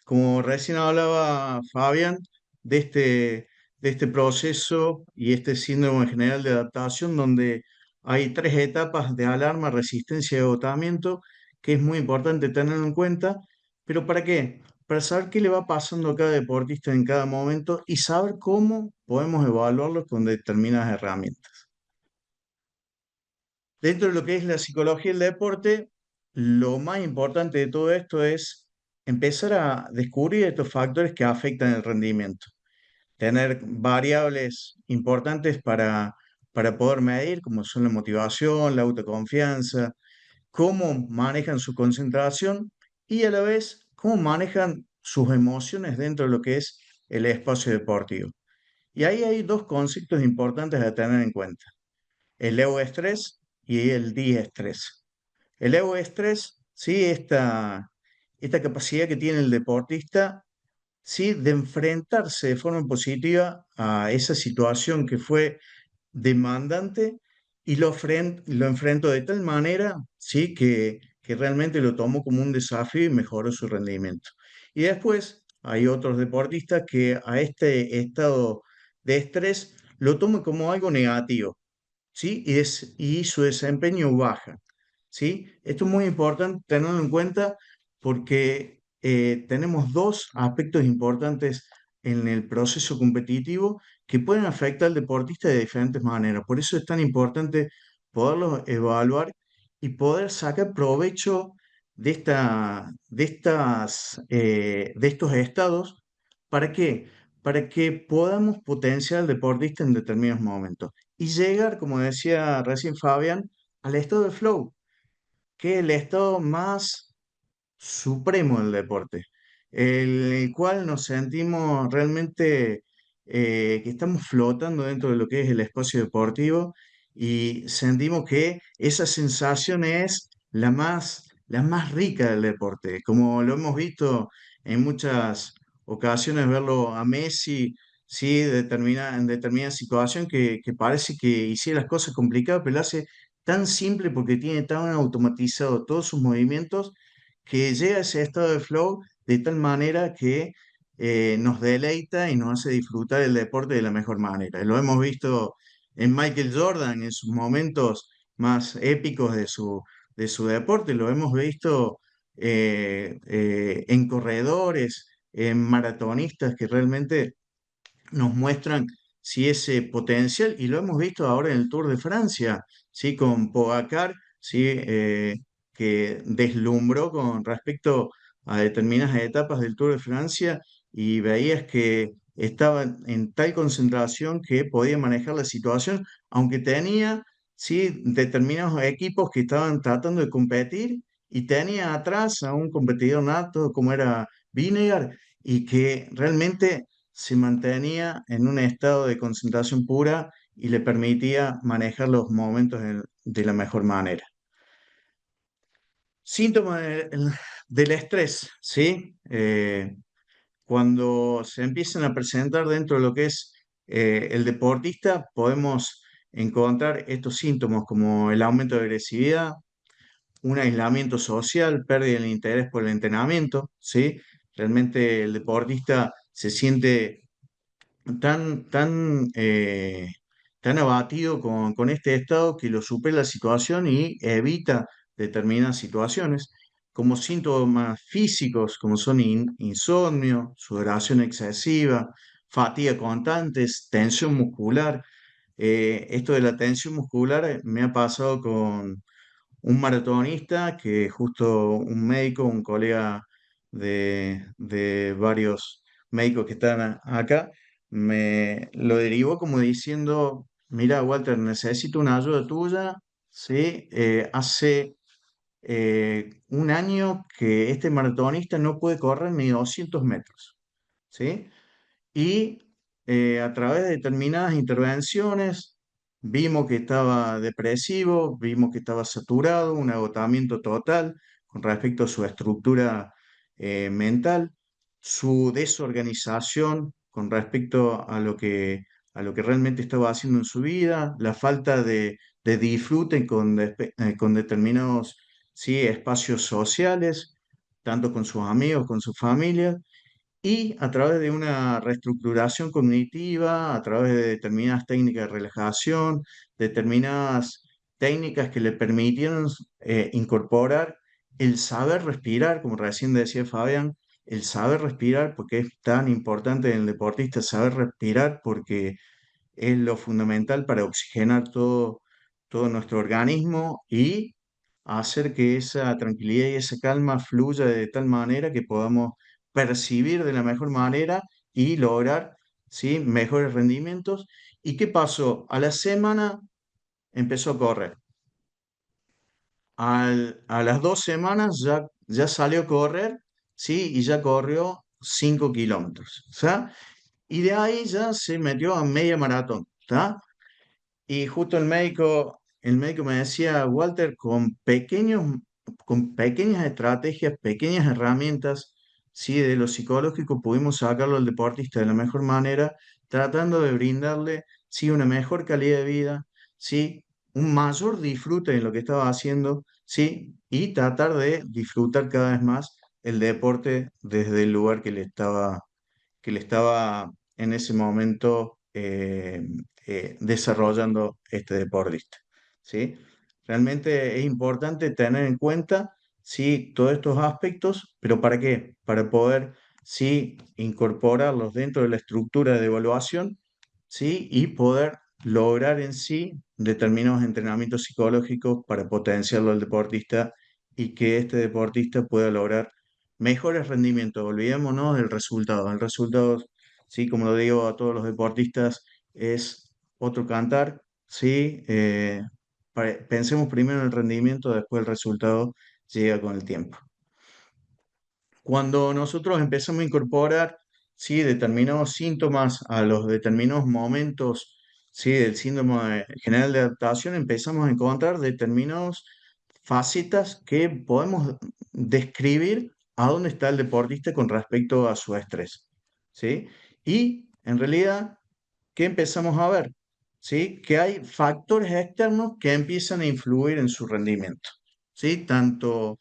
Como recién hablaba Fabián de este proceso y este síndrome general de adaptación donde hay tres etapas de alarma, resistencia y agotamiento, que es muy importante tenerlo en cuenta. ¿Pero para qué? Para saber qué le va pasando a cada deportista en cada momento y saber cómo podemos evaluarlo con determinadas herramientas. Dentro de lo que es la psicología del deporte, lo más importante de todo esto es empezar a descubrir estos factores que afectan el rendimiento, tener variables importantes para poder medir, como son la motivación, la autoconfianza, cómo manejan su concentración y a la vez cómo manejan sus emociones dentro de lo que es el espacio deportivo. Y ahí hay dos conceptos importantes a tener en cuenta, el euestrés y el diestrés. El euestrés, sí, esta capacidad que tiene el deportista, sí, de enfrentarse de forma positiva a esa situación que fue demandante y lo enfrentó de tal manera, sí, que realmente lo tomó como un desafío y mejoró su rendimiento. Y después hay otros deportistas que a este estado de estrés lo toman como algo negativo, ¿sí? Y su desempeño baja, ¿sí? Esto es muy importante tenerlo en cuenta porque tenemos dos aspectos importantes en el proceso competitivo que pueden afectar al deportista de diferentes maneras. Por eso es tan importante poderlos evaluar y poder sacar provecho de estos estados. ¿Para qué? Para que podamos potenciar al deportista en determinados momentos y llegar, como decía recién Fabián, al estado de flow, que es el estado más supremo del deporte, el cual nos sentimos realmente que estamos flotando dentro de lo que es el espacio deportivo y sentimos que esa sensación es la más rica del deporte, como lo hemos visto en muchas ocasiones, verlo a Messi. Sí, en determinada situación que parece que hiciera las cosas complicadas, pero lo hace tan simple porque tiene tan automatizado todos sus movimientos que llega a ese estado de flow de tal manera que nos deleita y nos hace disfrutar el deporte de la mejor manera. Lo hemos visto en Michael Jordan en sus momentos más épicos de su deporte, lo hemos visto en corredores, en maratonistas que realmente nos muestran sí, ese potencial y lo hemos visto ahora en el Tour de Francia, ¿sí? Con Pogacar, ¿sí? Que deslumbró con respecto a determinadas etapas del Tour de Francia y veías que estaba en tal concentración que podía manejar la situación, aunque tenía ¿sí? determinados equipos que estaban tratando de competir y tenía atrás a un competidor nato como era Vinegar y que realmente se mantenía en un estado de concentración pura y le permitía manejar los momentos de la mejor manera. Síntomas del estrés, ¿sí? Cuando se empiezan a presentar dentro de lo que es el deportista, podemos encontrar estos síntomas como el aumento de agresividad, un aislamiento social, pérdida del interés por el entrenamiento, ¿sí? Realmente el deportista se siente tan abatido con este estado que lo supera la situación y evita determinadas situaciones, como síntomas físicos, como son insomnio, sudoración excesiva, fatiga constante, tensión muscular. Esto de la tensión muscular me ha pasado con un maratonista que justo un médico, un colega de varios médicos que están acá, me lo derivó como diciendo, mira, Walter, necesito una ayuda tuya, ¿sí? Hace un año que este maratonista no puede correr ni 200 metros, ¿sí? Y a través de determinadas intervenciones vimos que estaba depresivo, vimos que estaba saturado, un agotamiento total con respecto a su estructura mental, su desorganización con respecto a lo que realmente estaba haciendo en su vida, la falta de disfrute con determinados sí, espacios sociales, tanto con sus amigos, con su familia y a través de una reestructuración cognitiva, a través de determinadas técnicas de relajación, determinadas técnicas que le permitieron incorporar el saber respirar, como recién decía Fabián, el saber respirar, porque es tan importante en el deportista saber respirar, porque es lo fundamental para oxigenar todo nuestro organismo y hacer que esa tranquilidad y esa calma fluya de tal manera que podamos percibir de la mejor manera y lograr, ¿sí? mejores rendimientos. ¿Y qué pasó? A la semana empezó a correr. A las 2 semanas ya salió a correr, ¿sí? Y ya corrió 5 kilómetros, ¿está? Y de ahí ya se metió a media maratón, ¿está? Y justo el médico me decía, Walter, con pequeñas estrategias, pequeñas herramientas, sí, de lo psicológico pudimos sacarlo al deportista de la mejor manera, tratando de brindarle, sí, una mejor calidad de vida, sí, un mayor disfrute en lo que estaba haciendo, sí, y tratar de disfrutar cada vez más el deporte desde el lugar que le estaba en ese momento desarrollando este deportista, ¿sí? Realmente es importante tener en cuenta, sí, todos estos aspectos, pero ¿para qué? Para poder, sí, incorporarlos dentro de la estructura de evaluación, sí, y poder lograr en sí determinados entrenamientos psicológicos para potenciarlo al deportista y que este deportista pueda lograr mejores rendimientos. Olvidémonos del resultado. El resultado, sí, como lo digo a todos los deportistas, es otro cantar, sí. Pensemos primero en el rendimiento, después el resultado llega con el tiempo. Cuando nosotros empezamos a incorporar, sí, determinados síntomas a los determinados momentos, sí, del síndrome general de adaptación, empezamos a encontrar determinadas facetas que podemos describir a dónde está el deportista con respecto a su estrés, ¿sí? Y en realidad, ¿qué empezamos a ver? ¿Sí? Que hay factores externos que empiezan a influir en su rendimiento, ¿sí? Tanto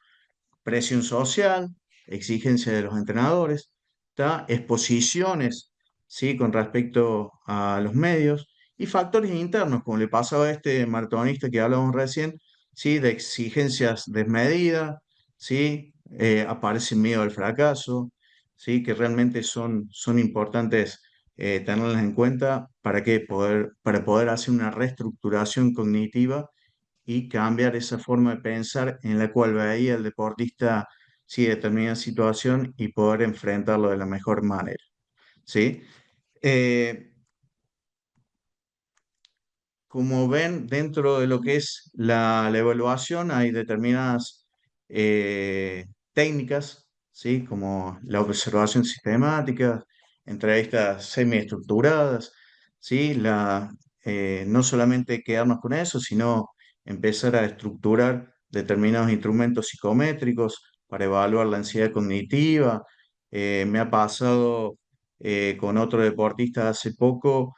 presión social, exigencia de los entrenadores, ¿tá? Exposiciones, ¿sí? Con respecto a los medios y factores internos, como le pasaba a este maratonista que hablábamos recién, ¿sí? De exigencias desmedidas, ¿sí? Aparece miedo al fracaso, ¿sí? Que realmente son importantes tenerlas en cuenta para poder hacer una reestructuración cognitiva y cambiar esa forma de pensar en la cual veía el deportista sí, determinada situación y poder enfrentarlo de la mejor manera, ¿sí? Eh, Como ven, dentro de lo que es la evaluación hay determinadas técnicas, ¿sí? Como la observación sistemática, entrevistas semiestructuradas, ¿sí? No solamente quedarnos con eso, sino empezar a estructurar determinados instrumentos psicométricos para evaluar la ansiedad cognitiva. Me ha pasado con otro deportista hace poco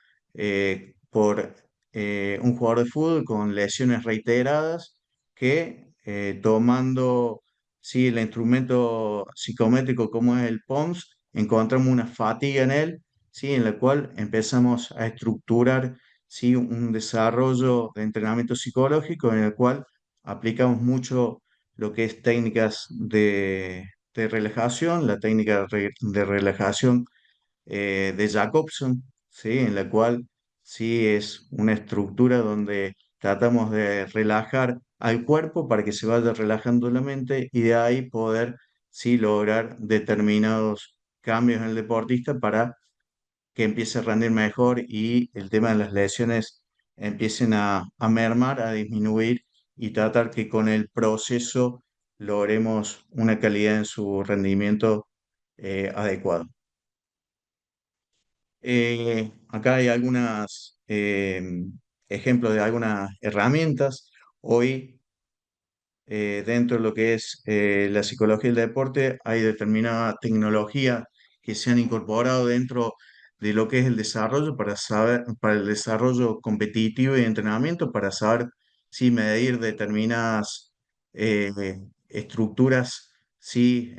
por un jugador de fútbol con lesiones reiteradas que tomando sí, el instrumento psicométrico como es el POMS, encontramos una fatiga en él, sí, en la cual empezamos a estructurar sí, un desarrollo de entrenamiento psicológico en el cual aplicamos mucho lo que es técnicas de relajación, la técnica de relajación de Jacobson, ¿sí? En la cual sí es una estructura donde tratamos de relajar al cuerpo para que se vaya relajando la mente y de ahí poder sí lograr determinados cambios en el deportista para que empiece a rendir mejor y el tema de las lesiones empiecen a mermar, a disminuir y tratar que con el proceso logremos una calidad en su rendimiento adecuado. Acá hay algunos ejemplos de algunas herramientas. Hoy, dentro de lo que es la psicología del deporte, hay determinada tecnología que se han incorporado dentro de lo que es el desarrollo para saber, para el desarrollo competitivo y de entrenamiento, para saber si medir determinadas eh, estructuras, sí,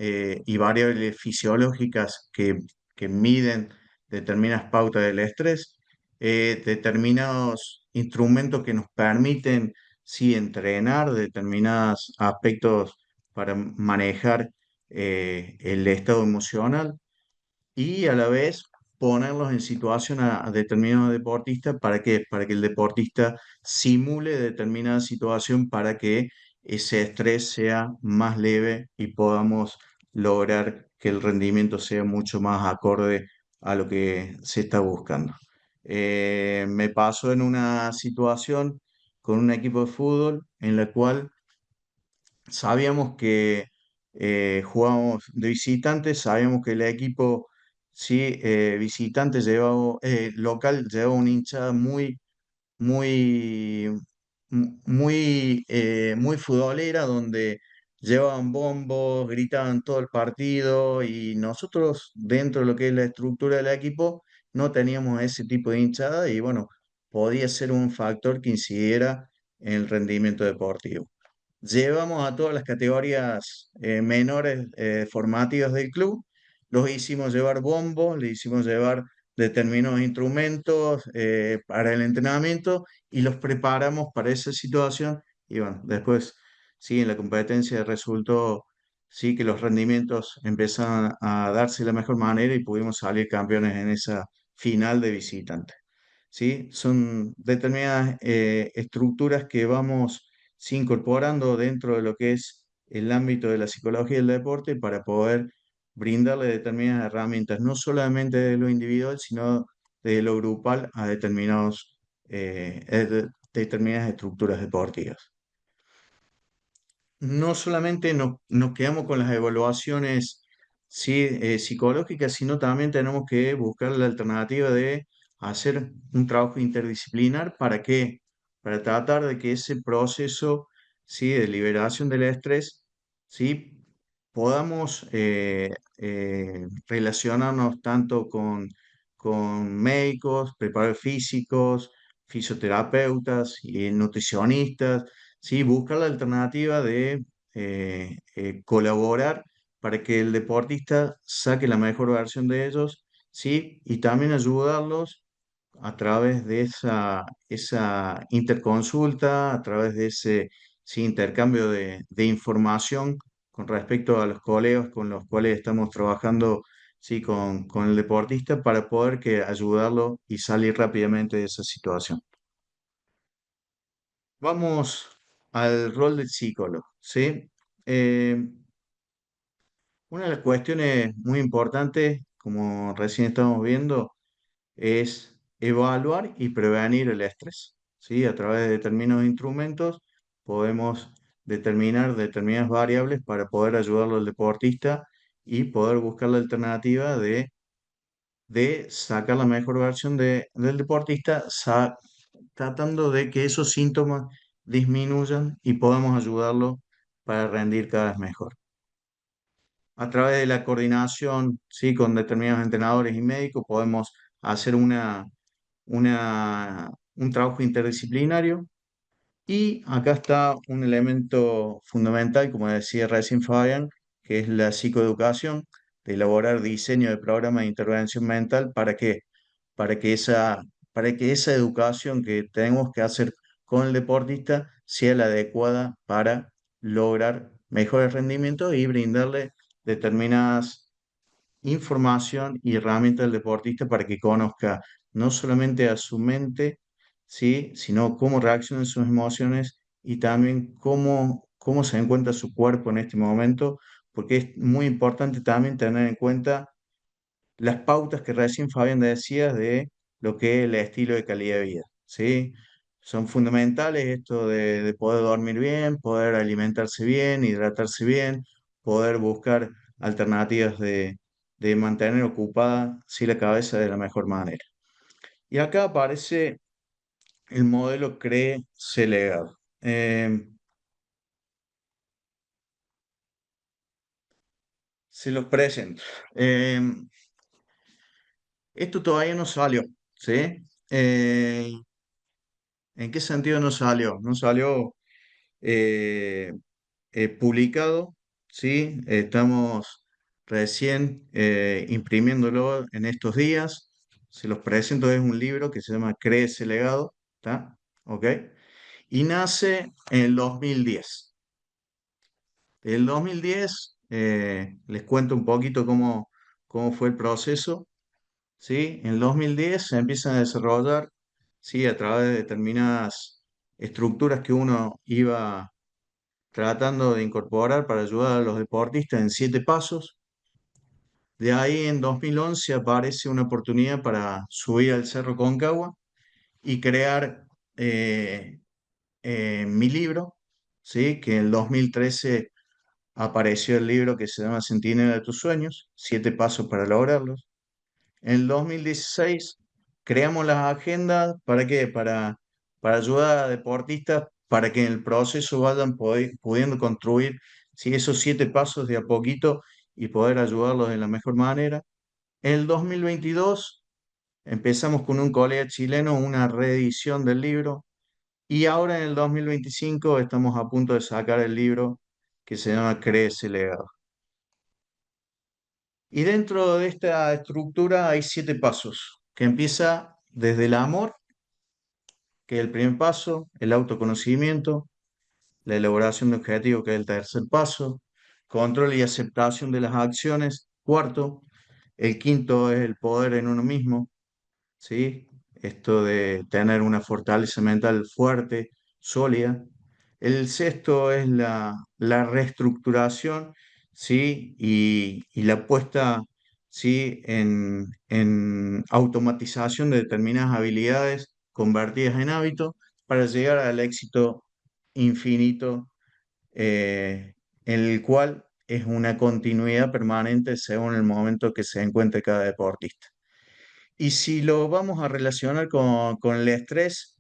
y variables fisiológicas que miden determinadas pautas del estrés, determinados instrumentos que nos permiten sí entrenar determinados aspectos para manejar el estado emocional y a la vez ponerlos en situación a determinados deportistas para que el deportista simule determinada situación para que ese estrés sea más leve y podamos lograr que el rendimiento sea mucho más acorde a lo que se está buscando. Me pasó en una situación con un equipo de fútbol en la cual sabíamos que jugábamos de visitantes, sabíamos que el equipo sí, visitante llevaba, local llevaba una hinchada muy, muy futbolera, donde llevaban bombos, gritaban todo el partido y nosotros dentro de lo que es la estructura del equipo no teníamos ese tipo de hinchada y bueno, podía ser un factor que incidiera en el rendimiento deportivo. Llevamos a todas las categorías menores formativas del club, los hicimos llevar bombos, le hicimos llevar determinados instrumentos para el entrenamiento y los preparamos para esa situación y bueno, después, sí, en la competencia resultó, sí, que los rendimientos empezaron a darse de la mejor manera y pudimos salir campeones en esa final de visitante. ¿Sí? Son determinadas estructuras que vamos sí, incorporando dentro de lo que es el ámbito de la psicología del deporte para poder brindarle determinadas herramientas, no solamente de lo individual, sino de lo grupal a determinadas estructuras deportivas. No solamente nos quedamos con las evaluaciones sí, psicológicas, sino también tenemos que buscar la alternativa de hacer un trabajo interdisciplinar. ¿Para qué? Para tratar de que ese proceso sí, de liberación del estrés sí, podamos relacionarnos tanto con médicos, preparadores físicos, fisioterapeutas y nutricionistas. Sí, buscar la alternativa de colaborar para que el deportista saque la mejor versión de ellos, sí, y también ayudarlos a través de esa interconsulta, a través de ese sí, intercambio de información con respecto a los colegas con los cuales estamos trabajando sí, con el deportista para poder ayudarlo y salir rápidamente de esa situación. Vamos al rol del psicólogo, ¿sí? Eh, una de las cuestiones muy importantes, como recién estamos viendo, es evaluar y prevenir el estrés, ¿sí? A través de determinados instrumentos podemos determinar determinadas variables para poder ayudarlo al deportista y poder buscar la alternativa de sacar la mejor versión del deportista, tratando de que esos síntomas disminuyan y podamos ayudarlo para rendir cada vez mejor. A través de la coordinación, ¿sí? Con determinados entrenadores y médicos podemos hacer un trabajo interdisciplinario. Y acá está un elemento fundamental, como decía recién Fabián, que es la psicoeducación, de elaborar diseño de programas de intervención mental para que para que esa educación que tenemos que hacer con el deportista sea la adecuada para lograr mejores rendimientos y brindarle determinadas información y herramientas del deportista para que conozca no solamente a su mente, ¿sí? Sino cómo reaccionan sus emociones y también cómo se encuentra su cuerpo en este momento, porque es muy importante también tener en cuenta las pautas que recién Fabián decía de lo que es el estilo de calidad de vida, ¿sí? Son fundamentales esto de poder dormir bien, poder alimentarse bien, hidratarse bien, poder buscar alternativas de mantener ocupada sí, la cabeza de la mejor manera. Y acá aparece el modelo CRE-C-Legado. Se los presento. Eh, Esto todavía no salió, ¿sí? Eh, ¿En qué sentido no salió? No salió eh, publicado, ¿sí? Estamos recién imprimiéndolo en estos días. Se los presento, es un libro que se llama Crece Legado, ¿está? ¿Ok? Y nace en el 2010. El 2010, les cuento un poquito cómo fue el proceso, ¿sí? En el 2010 se empiezan a desarrollar, ¿sí? A través de determinadas estructuras que uno iba tratando de incorporar para ayudar a los deportistas en 7 pasos. De ahí en 2011 aparece una oportunidad para subir al Cerro Concagua y crear mi libro, ¿sí? Que en el 2013 apareció el libro que se llama Centinela de tus sueños, 7 pasos para lograrlos. En el 2016 creamos las agendas, ¿para qué? Para ayudar a deportistas para que en el proceso vayan pudiendo construir ¿sí? Esos 7 pasos de a poquito y poder ayudarlos de la mejor manera. En el 2022 empezamos con un colega chileno una reedición del libro y ahora en el 2025 estamos a punto de sacar el libro que se llama Crece Legado. Y dentro de esta estructura hay 7 pasos, que empieza desde el amor, que es el primer paso, el autoconocimiento, la elaboración de objetivos, que es el tercer paso, control y aceptación de las acciones, cuarto, el quinto es el poder en uno mismo, ¿sí? Esto de tener una fortaleza mental fuerte, sólida. El sexto es la reestructuración, ¿sí? Y la puesta, ¿sí? En automatización de determinadas habilidades convertidas en hábito para llegar al éxito infinito, en el cual es una continuidad permanente según el momento que se encuentre cada deportista. Y si lo vamos a relacionar con el estrés,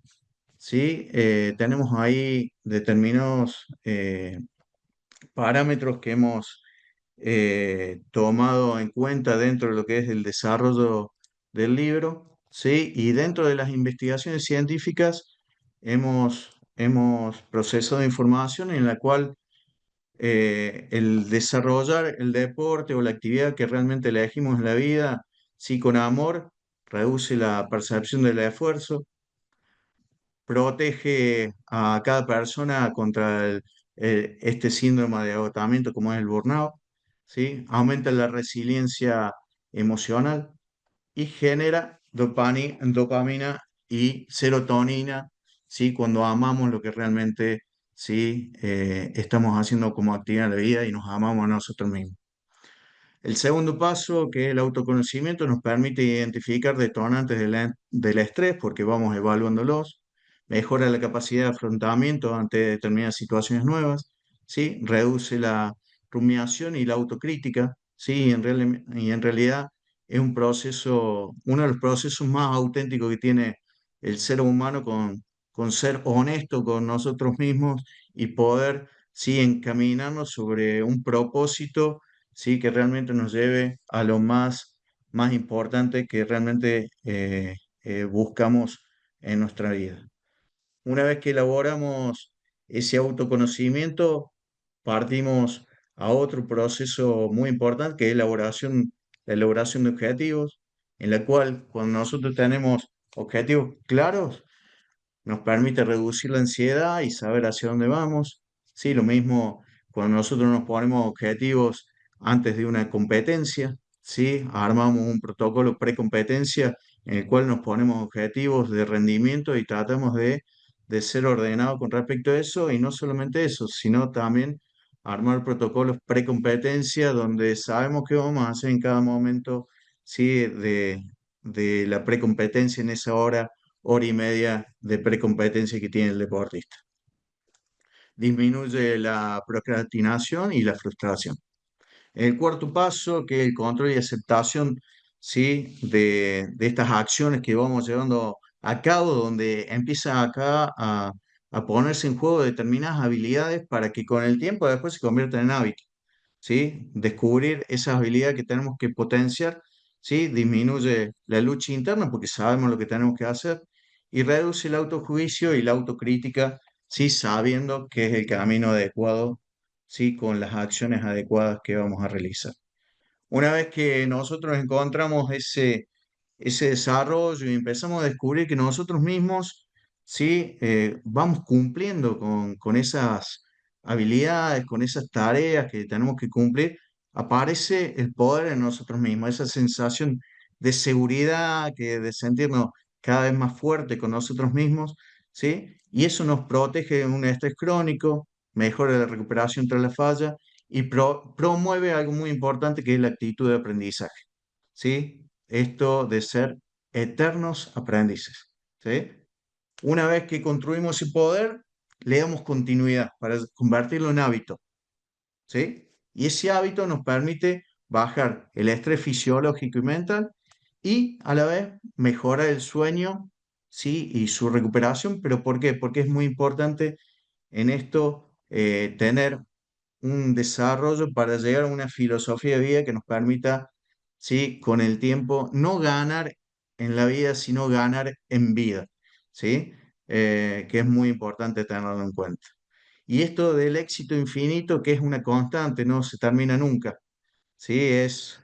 ¿sí? Tenemos ahí determinados parámetros que hemos tomado en cuenta dentro de lo que es el desarrollo del libro, ¿sí? Y dentro de las investigaciones científicas hemos procesado información en la cual el desarrollar el deporte o la actividad que realmente elegimos en la vida, sí, con amor, reduce la percepción del esfuerzo, protege a cada persona contra este síndrome de agotamiento como es el burnout, ¿sí? Aumenta la resiliencia emocional y genera dopamina y serotonina, ¿sí? Cuando amamos lo que realmente, ¿sí? Estamos haciendo como actividad en la vida y nos amamos a nosotros mismos. El segundo paso, que es el autoconocimiento, nos permite identificar detonantes del estrés porque vamos evaluándolos, mejora la capacidad de afrontamiento ante determinadas situaciones nuevas, ¿sí? Reduce la rumiación y la autocrítica, ¿sí? Y en realidad es un proceso, uno de los procesos más auténticos que tiene el ser humano con ser honesto con nosotros mismos y poder, ¿sí? Encaminarnos sobre un propósito, sí, que realmente nos lleve a lo más importante que realmente buscamos en nuestra vida. Una vez que elaboramos ese autoconocimiento, partimos a otro proceso muy importante, que es la elaboración de objetivos, en la cual cuando nosotros tenemos objetivos claros, nos permite reducir la ansiedad y saber hacia dónde vamos. Sí, lo mismo cuando nosotros nos ponemos objetivos antes de una competencia, ¿sí? Armamos un protocolo pre-competencia en el cual nos ponemos objetivos de rendimiento y tratamos de ser ordenados con respecto a eso, y no solamente eso, sino también armar protocolos pre-competencia donde sabemos qué vamos a hacer en cada momento, ¿sí? De la pre-competencia en esa hora y media de precompetencia que tiene el deportista. Disminuye la procrastinación y la frustración. El cuarto paso, que es el control y aceptación, ¿sí? De estas acciones que vamos llevando a cabo, donde empieza acá a ponerse en juego determinadas habilidades para que con el tiempo después se conviertan en hábitos, ¿sí? Descubrir esas habilidades que tenemos que potenciar, ¿sí? Disminuye la lucha interna porque sabemos lo que tenemos que hacer y reduce el autojuicio y la autocrítica, ¿sí? Sabiendo que es el camino adecuado, ¿sí? Con las acciones adecuadas que vamos a realizar. Una vez que nosotros encontramos ese desarrollo y empezamos a descubrir que nosotros mismos, sí, vamos cumpliendo con esas habilidades, con esas tareas que tenemos que cumplir, aparece el poder en nosotros mismos, esa sensación de seguridad, de sentirnos cada vez más fuerte con nosotros mismos, ¿sí? Y eso nos protege de un estrés crónico, mejora la recuperación tras la falla y promueve algo muy importante que es la actitud de aprendizaje, ¿sí? Esto de ser eternos aprendices, ¿sí? Una vez que construimos ese poder, le damos continuidad para convertirlo en hábito, ¿sí? Y ese hábito nos permite bajar el estrés fisiológico y mental y a la vez mejorar el sueño, ¿sí? Y su recuperación. ¿Pero por qué? Porque es muy importante en esto tener un desarrollo para llegar a una filosofía de vida que nos permita, ¿sí? Con el tiempo, no ganar en la vida, sino ganar en vida, ¿sí? Que es muy importante tenerlo en cuenta. Y esto del éxito infinito, que es una constante, no se termina nunca, ¿sí? Es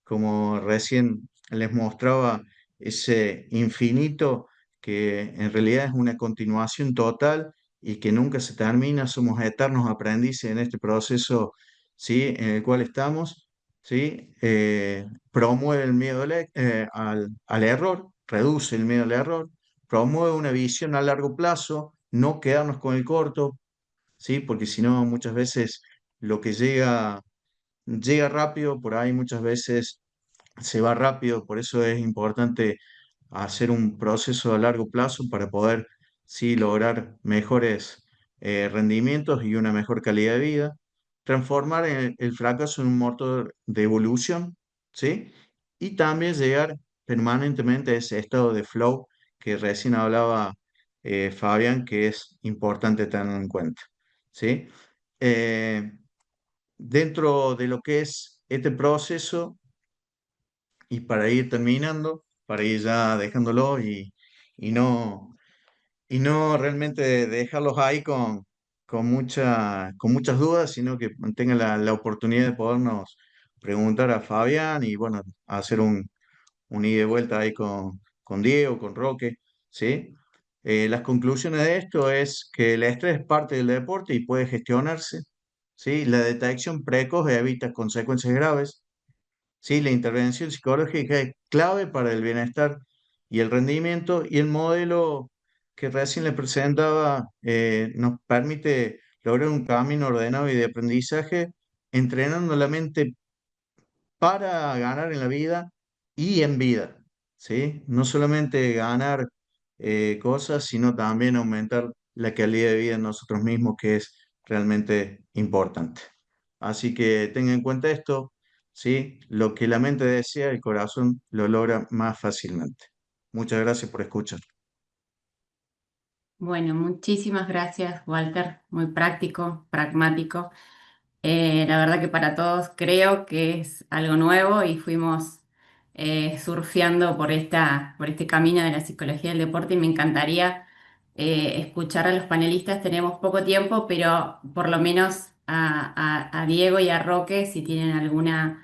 como recién les mostraba, ese infinito que en realidad es una continuación total y que nunca se termina, somos eternos aprendices en este proceso, ¿sí? En el cual estamos, ¿sí? Promueve el miedo al error, reduce el miedo al error, promueve una visión a largo plazo, no quedarnos con el corto, ¿sí? Porque si no, muchas veces lo que llega rápido, por ahí muchas veces se va rápido, por eso es importante hacer un proceso a largo plazo para poder, sí, lograr mejores rendimientos y una mejor calidad de vida, transformar el fracaso en un motor de evolución, ¿sí? Y también llegar permanentemente a ese estado de flow que recién hablaba Fabián, que es importante tener en cuenta, ¿sí? Eh, Dentro de lo que es este proceso, y para ir terminando, para ir ya dejándolo y no, y no realmente dejarlos ahí con muchas dudas, sino que tengan la oportunidad de podernos preguntar a Fabián y bueno, hacer un ida y vuelta ahí con Diego, con Roque, ¿sí? Las conclusiones de esto es que el estrés es parte del deporte y puede gestionarse, ¿sí? La detección precoz evita consecuencias graves. Sí, la intervención psicológica es clave para el bienestar y el rendimiento, y el modelo que recién le presentaba nos permite lograr un camino ordenado y de aprendizaje, entrenando la mente para ganar en la vida y en vida, ¿sí? No solamente ganar cosas, sino también aumentar la calidad de vida en nosotros mismos, que es realmente importante. Así que tenga en cuenta esto, ¿sí? Lo que la mente desea, el corazón lo logra más fácilmente. Muchas gracias por escuchar. Bueno, muchísimas gracias, Walter. Muy práctico, pragmático. La verdad que para todos creo que es algo nuevo y fuimos surfeando por este camino de la psicología del deporte y me encantaría escuchar a los panelistas. Tenemos poco tiempo, pero por lo menos a Diego y a Roque, si tienen alguna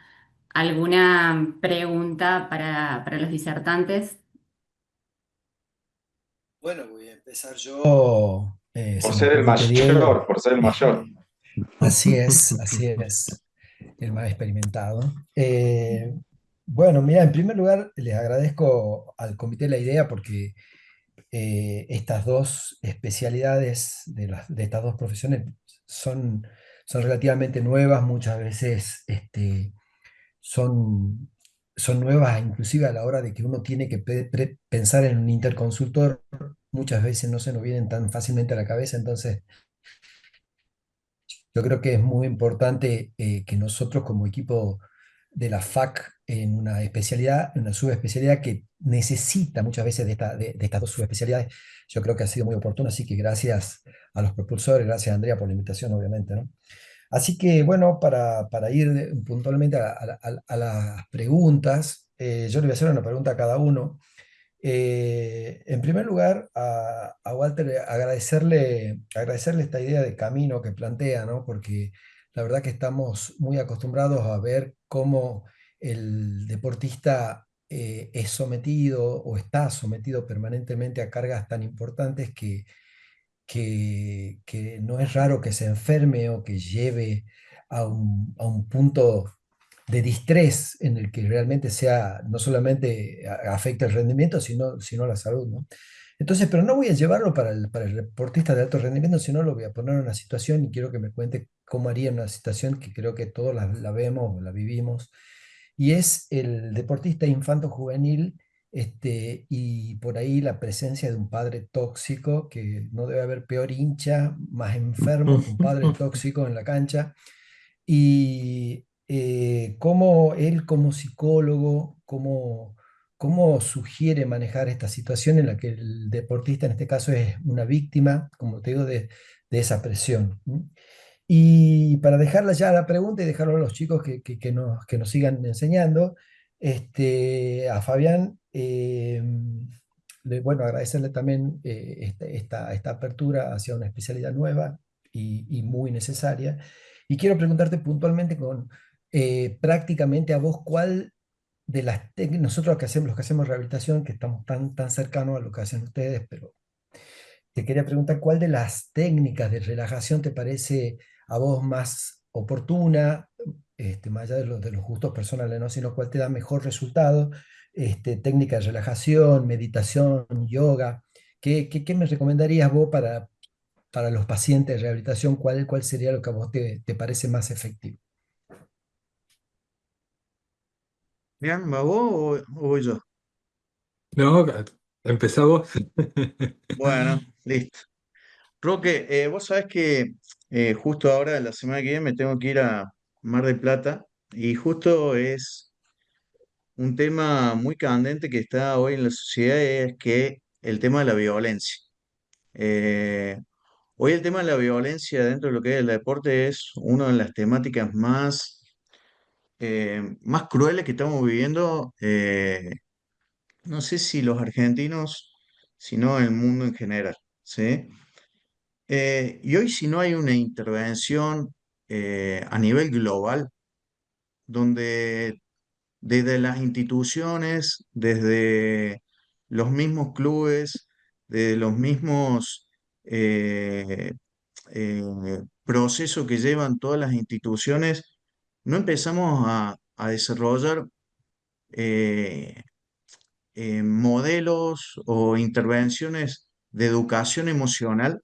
pregunta para los disertantes. Bueno, voy a empezar yo, Por si me ser el permite, mayor, Diego. por ser el mayor. Así es, el más experimentado. Bueno, mira, en primer lugar, les agradezco al comité la idea porque estas dos especialidades de estas dos profesiones son relativamente nuevas, muchas veces son, son nuevas inclusive a la hora de que uno tiene que pensar en un interconsultor, muchas veces no se nos vienen tan fácilmente a la cabeza, entonces yo creo que es muy importante que nosotros como equipo de la FAC en una especialidad, en una subespecialidad que necesita muchas veces de estas dos subespecialidades, yo creo que ha sido muy oportuno, así que gracias a los propulsores, gracias Andrea por la invitación, obviamente, ¿no? Así que bueno, para ir puntualmente a las preguntas, yo le voy a hacer una pregunta a cada uno. En primer lugar, a Walter agradecerle esta idea de camino que plantea, ¿no? Porque la verdad que estamos muy acostumbrados a ver cómo el deportista es sometido o está sometido permanentemente a cargas tan importantes que no es raro que se enferme o que lleve a un punto de distrés en el que realmente sea, no solamente afecta el rendimiento, sino la salud, ¿no? Entonces, pero no voy a llevarlo para el deportista de alto rendimiento, sino lo voy a poner en una situación y quiero que me cuente cómo haría en una situación que creo que todos la vemos o la vivimos, y es el deportista infanto-juvenil, y por ahí la presencia de un padre tóxico, que no debe haber peor hincha, más enfermo que un padre tóxico en la cancha, y cómo él como psicólogo, cómo sugiere manejar esta situación en la que el deportista en este caso es una víctima, como te digo, de esa presión. ¿M? Y para dejarla ya la pregunta y dejarlo a los chicos que nos sigan enseñando, a Fabián, bueno, agradecerle también esta apertura hacia una especialidad nueva y muy necesaria. Y quiero preguntarte puntualmente prácticamente a vos, ¿cuál de las técnicas, nosotros que hacemos, los que hacemos rehabilitación, que estamos tan cercanos a lo que hacen ustedes, pero te quería preguntar cuál de las técnicas de relajación te parece a vos más oportuna, más allá de los gustos personales, ¿no? Sino cuál te da mejor resultado, técnica de relajación, meditación, yoga. ¿Qué me recomendarías vos para los pacientes de rehabilitación? ¿Cuál sería lo que a vos te parece más efectivo? Bien, ¿va vos o voy yo? No, empezá vos. Bueno, listo. Roque, vos sabés que justo ahora, la semana que viene, me tengo que ir a Mar del Plata y justo es un tema muy candente que está hoy en la sociedad, es que el tema de la violencia. Eh, Hoy el tema de la violencia dentro de lo que es el deporte es una de las temáticas más crueles que estamos viviendo, no sé si los argentinos, sino el mundo en general, ¿sí? Y hoy si no hay una intervención a nivel global, donde desde las instituciones, desde los mismos clubes, de los mismos eh, procesos que llevan todas las instituciones, no empezamos a desarrollar eh, modelos o intervenciones de educación emocional,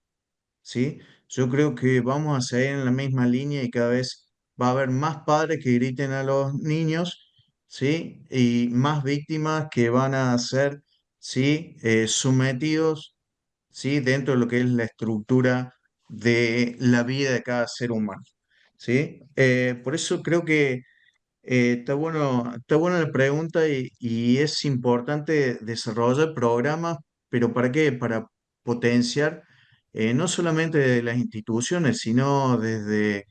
¿sí? Yo creo que vamos a seguir en la misma línea y cada vez va a haber más padres que griten a los niños, ¿sí? Y más víctimas que van a ser, ¿sí? Sometidos, ¿sí? Dentro de lo que es la estructura de la vida de cada ser humano, ¿sí? Por eso creo que está buena la pregunta y es importante desarrollar programas, pero ¿para qué? Para potenciar no solamente de las instituciones, sino desde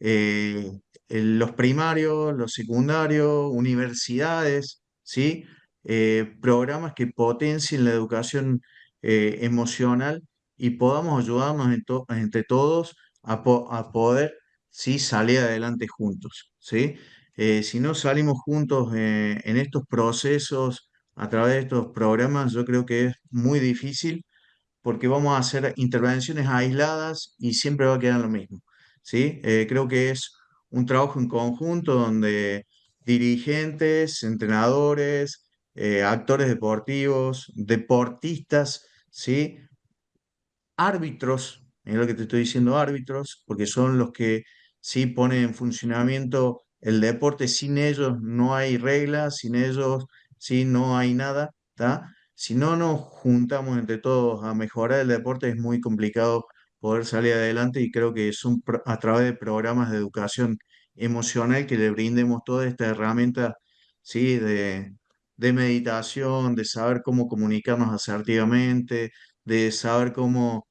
eh, los primarios, los secundarios, universidades, ¿sí? Programas que potencien la educación emocional y podamos ayudarnos entre todos a poder, ¿sí? Salir adelante juntos, ¿sí? Si no salimos juntos en estos procesos, a través de estos programas, yo creo que es muy difícil porque vamos a hacer intervenciones aisladas y siempre va a quedar lo mismo, ¿sí? Creo que es un trabajo en conjunto donde dirigentes, entrenadores, actores deportivos, deportistas, ¿sí? Árbitros, es lo que te estoy diciendo, árbitros, porque son los que sí ponen en funcionamiento el deporte. Sin ellos no hay reglas, sin ellos sí no hay nada, ¿tá? Si no nos juntamos entre todos a mejorar el deporte, es muy complicado poder salir adelante y creo que son a través de programas de educación emocional que le brindemos toda esta herramienta, ¿sí? De meditación, de saber cómo comunicarnos asertivamente, de saber cómo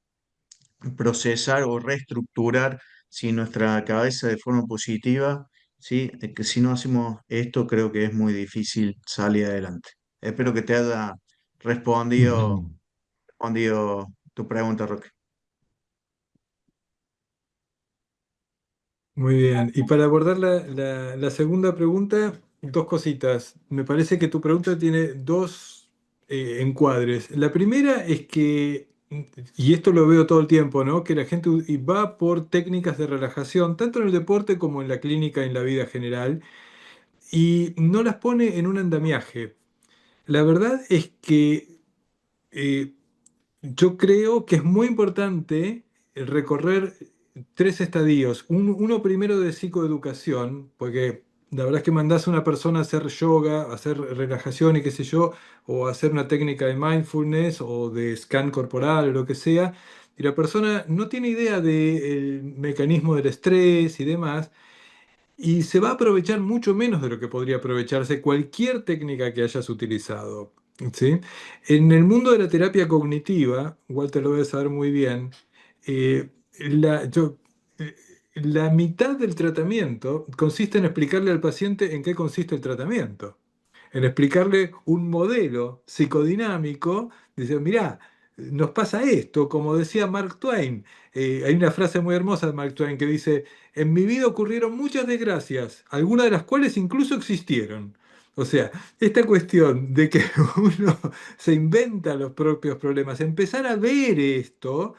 procesar o reestructurar si nuestra cabeza de forma positiva, ¿sí? Que si no hacemos esto, creo que es muy difícil salir adelante. Espero que te haya respondido, Ujú. respondido tu pregunta, Roque. Muy bien. Y para abordar la segunda pregunta, dos cositas. Me parece que tu pregunta tiene dos encuadres. La primera es que, y esto lo veo todo el tiempo, ¿no? Que la gente va por técnicas de relajación, tanto en el deporte como en la clínica, en la vida general, y no las pone en un andamiaje. La verdad es que eh, yo creo que es muy importante recorrer tres estadios. Uno primero de psicoeducación, porque la verdad es que mandás a una persona a hacer yoga, a hacer relajación y qué sé yo, o a hacer una técnica de mindfulness o de scan corporal o lo que sea, y la persona no tiene idea del mecanismo del estrés y demás. Y se va a aprovechar mucho menos de lo que podría aprovecharse cualquier técnica que hayas utilizado, ¿sí? En el mundo de la terapia cognitiva, Walter lo debe saber muy bien, eh, la, yo- eh, la mitad del tratamiento consiste en explicarle al paciente en qué consiste el tratamiento, en explicarle un modelo psicodinámico, dice, mirá, nos pasa esto, como decía Mark Twain. Hay una frase muy hermosa de Mark Twain que dice, en mi vida ocurrieron muchas desgracias, algunas de las cuales incluso existieron. O sea, esta cuestión de que uno se inventa los propios problemas, empezar a ver esto,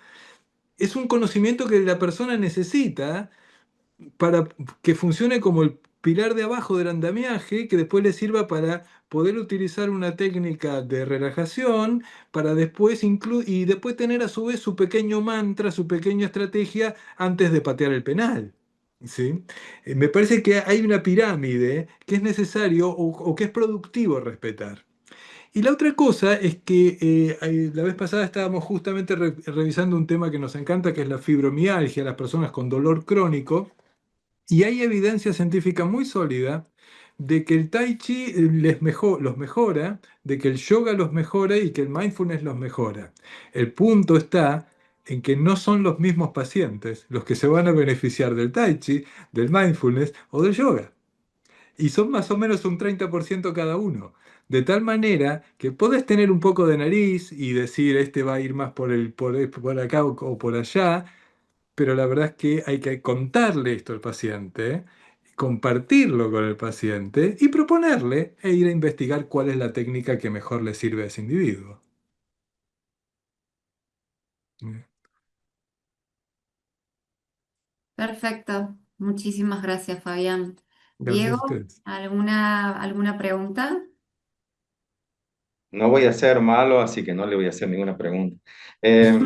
es un conocimiento que la persona necesita para que funcione como el pilar de abajo del andamiaje, que después le sirva para poder utilizar una técnica de relajación, para después y después tener a su vez su pequeño mantra, su pequeña estrategia antes de patear el penal. ¿Sí? Me parece que hay una pirámide que es necesario o que es productivo respetar. Y la otra cosa es que la vez pasada estábamos justamente revisando un tema que nos encanta, que es la fibromialgia, las personas con dolor crónico. Y hay evidencia científica muy sólida de que el Tai Chi los mejora, de que el yoga los mejora y que el mindfulness los mejora. El punto está en que no son los mismos pacientes los que se van a beneficiar del Tai Chi, del mindfulness o del yoga. Y son más o menos un 30% cada uno. De tal manera que podés tener un poco de nariz y decir, este va a ir más por acá o por allá, pero la verdad es que hay que contarle esto al paciente, compartirlo con el paciente y proponerle e ir a investigar cuál es la técnica que mejor le sirve a ese individuo. Perfecto. Muchísimas gracias, Fabián. Gracias a Diego, ustedes. ¿alguna pregunta? No voy a ser malo, así que no le voy a hacer ninguna pregunta. Eh,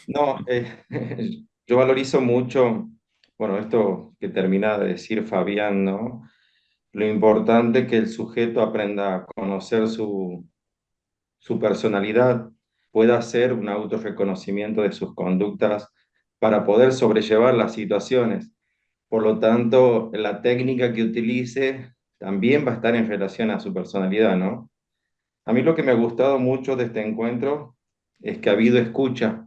no, yo valorizo mucho, bueno, esto que termina de decir Fabián, ¿no? Lo importante que el sujeto aprenda a conocer su personalidad, pueda hacer un autorreconocimiento de sus conductas para poder sobrellevar las situaciones. Por lo tanto, la técnica que utilice también va a estar en relación a su personalidad, ¿no? A mí lo que me ha gustado mucho de este encuentro es que ha habido escucha,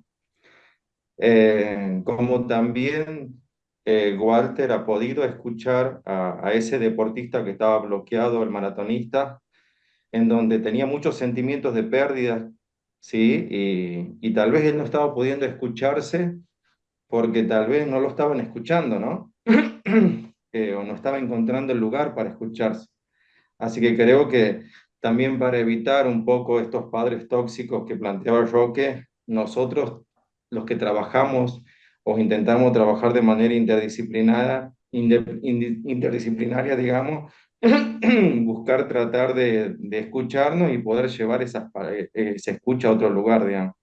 como también Walter ha podido escuchar a ese deportista que estaba bloqueado, el maratonista, en donde tenía muchos sentimientos de pérdida, ¿sí? Y tal vez él no estaba pudiendo escucharse porque tal vez no lo estaban escuchando, ¿no? O no estaba encontrando el lugar para escucharse. Así que creo que también para evitar un poco estos padres tóxicos que planteaba Roque, nosotros los que trabajamos o intentamos trabajar de manera interdisciplinaria, digamos, buscar tratar de escucharnos y poder llevar esa escucha a otro lugar, digamos.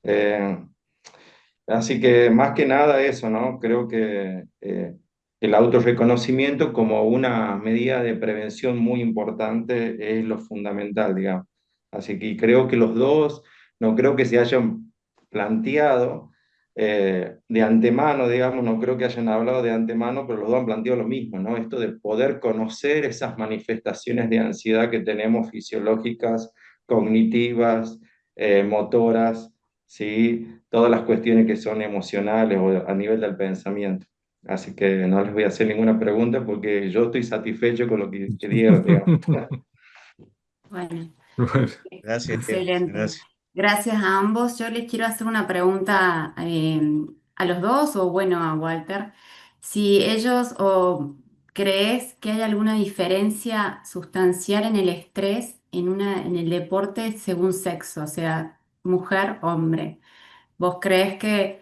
Eh, Así que más que nada eso, ¿no? Creo que el autorreconocimiento como una medida de prevención muy importante es lo fundamental, digamos. Así que creo que los dos, no creo que se hayan planteado de antemano, digamos, no creo que hayan hablado de antemano, pero los dos han planteado lo mismo, ¿no? Esto de poder conocer esas manifestaciones de ansiedad que tenemos fisiológicas, cognitivas, motoras, ¿sí? Todas las cuestiones que son emocionales o a nivel del pensamiento. Así que no les voy a hacer ninguna pregunta porque yo estoy satisfecho con lo que dieron, digamos. Bueno, Bueno, Gracias, Diego. excelente. Gracias. Gracias a ambos. Yo les quiero hacer una pregunta a los dos o bueno, a Walter. Si ellos o crees que hay alguna diferencia sustancial en el estrés en el deporte según sexo, o sea, mujer, hombre. ¿Vos crees que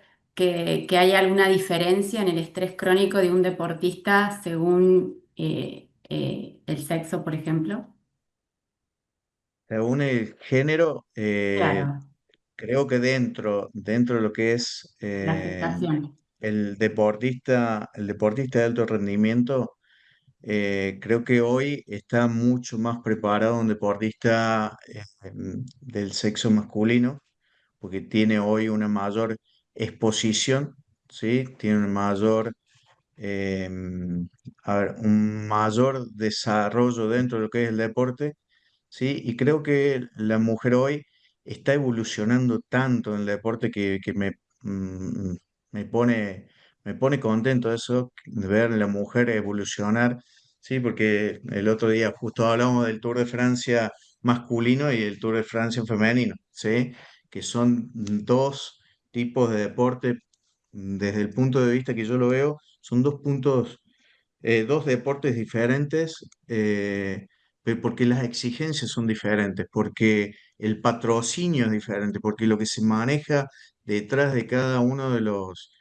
hay alguna diferencia en el estrés crónico de un deportista según el sexo, por ejemplo? Según el género, Claro, creo que dentro de lo que es la aceptación. el deportista de alto rendimiento, creo que hoy está mucho más preparado un deportista del sexo masculino, porque tiene hoy una mayor exposición, ¿sí? Tiene una mayor, eh, un mayor desarrollo dentro de lo que es el deporte. Sí, y creo que la mujer hoy está evolucionando tanto en el deporte que mm, me me pone contento eso, de ver a la mujer evolucionar, sí, porque el otro día justo hablamos del Tour de Francia masculino y el Tour de Francia femenino, sí, que son dos tipos de deporte, desde el punto de vista que yo lo veo, son dos puntos, dos deportes diferentes. porque las exigencias son diferentes, porque el patrocinio es diferente, porque lo que se maneja detrás de cada uno de los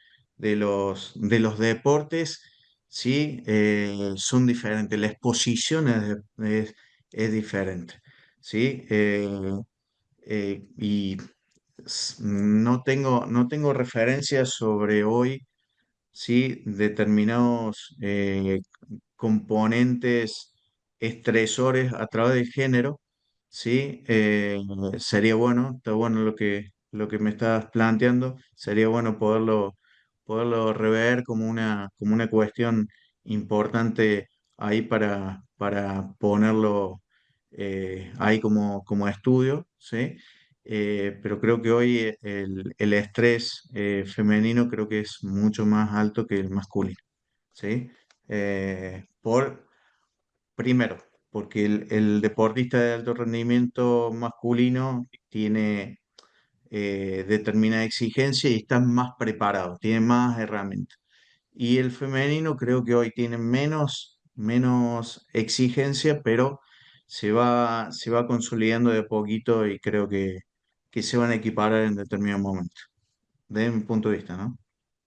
deportes, ¿sí? Son diferentes, la exposición es diferente, ¿sí? Y no tengo referencias sobre hoy, ¿sí? Determinados componentes estresores a través del género, ¿sí? Sería bueno, está bueno lo que me estás planteando, sería bueno poderlo rever como una cuestión importante ahí para ponerlo ahí como estudio, ¿sí? Pero creo que hoy el estrés femenino creo que es mucho más alto que el masculino, ¿sí? Primero, porque el deportista de alto rendimiento masculino tiene determinada exigencia y está más preparado, tiene más herramientas. Y el femenino creo que hoy tiene menos exigencia, pero se va consolidando de a poquito y creo que se van a equiparar en determinado momento, desde mi punto de vista, ¿no?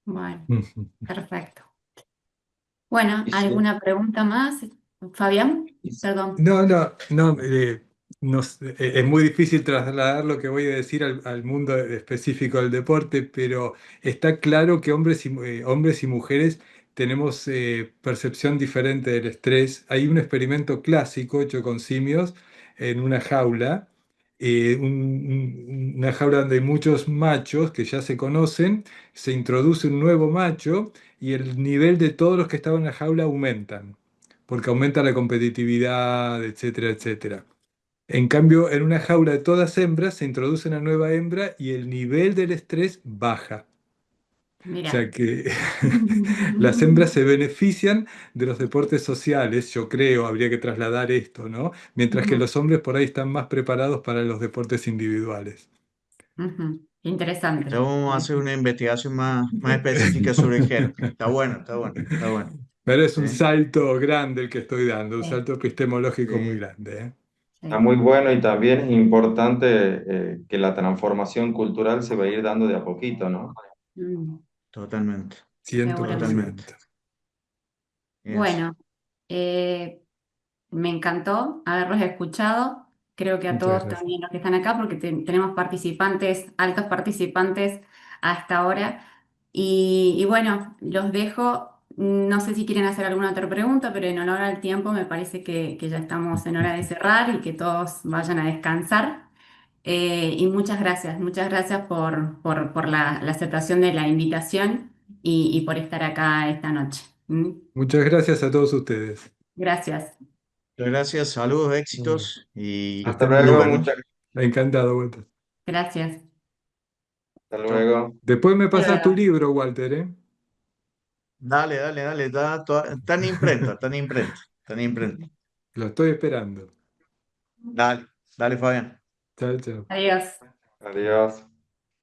Bueno, Ujú. perfecto. Bueno, Y sí, ¿alguna pregunta más? Fabián, y sí. perdón. No, no, no, es muy difícil trasladar lo que voy a decir al mundo específico del deporte, pero está claro que hombres y mujeres tenemos percepción diferente del estrés. Hay un experimento clásico hecho con simios en una jaula, una jaula donde hay muchos machos que ya se conocen, se introduce un nuevo macho y el nivel de todos los que estaban en la jaula aumentan porque aumenta la competitividad, etcétera, etcétera. En cambio, en una jaula de todas hembras se introduce una nueva hembra y el nivel del estrés baja. O sea Mira. que las hembras se benefician de los deportes sociales, yo creo, habría que trasladar esto, ¿no? Mientras que Ujú, los hombres por ahí están más preparados para los deportes individuales. ujú. Ya Interesante. vamos a hacer una investigación más específica sobre el género. Está bueno, está bueno, está bueno. Pero es un ¿Sí? salto grande el que estoy dando, un Sí, salto epistemológico muy Sí, grande, ¿eh? Está sí. muy bueno y también es importante que la transformación cultural se va a ir dando de a poquito, ¿no? Mm, totalmente, seguramente. totalmente. 100%. Eso. Bueno, eh, me encantó haberlos escuchado. Creo que a Muchas todos gracias. también los que están acá, porque tenemos participantes, altos participantes hasta ahora. Y bueno, los dejo. No sé si quieren hacer alguna otra pregunta, pero en honor al tiempo me parece que ya estamos en hora de cerrar y que todos vayan a descansar. Y muchas gracias por la aceptación de la invitación y por estar acá esta noche. ¿Mm? Muchas gracias a todos ustedes. Gracias. Muchas gracias, saludos, Bueno, éxitos que y Hasta estén muy luego, nos bien. muchas vemos. Encantado, Walter. Gracias. hasta Chau. luego. Después me Hasta pasas tu luego. libro, Walter, ¿eh? Dale, dale, dale, tan imprenta, tan imprenta, tan imprenta. Lo estoy esperando. Dale, dale, Fabián. Chao, chao. Adiós. Adiós.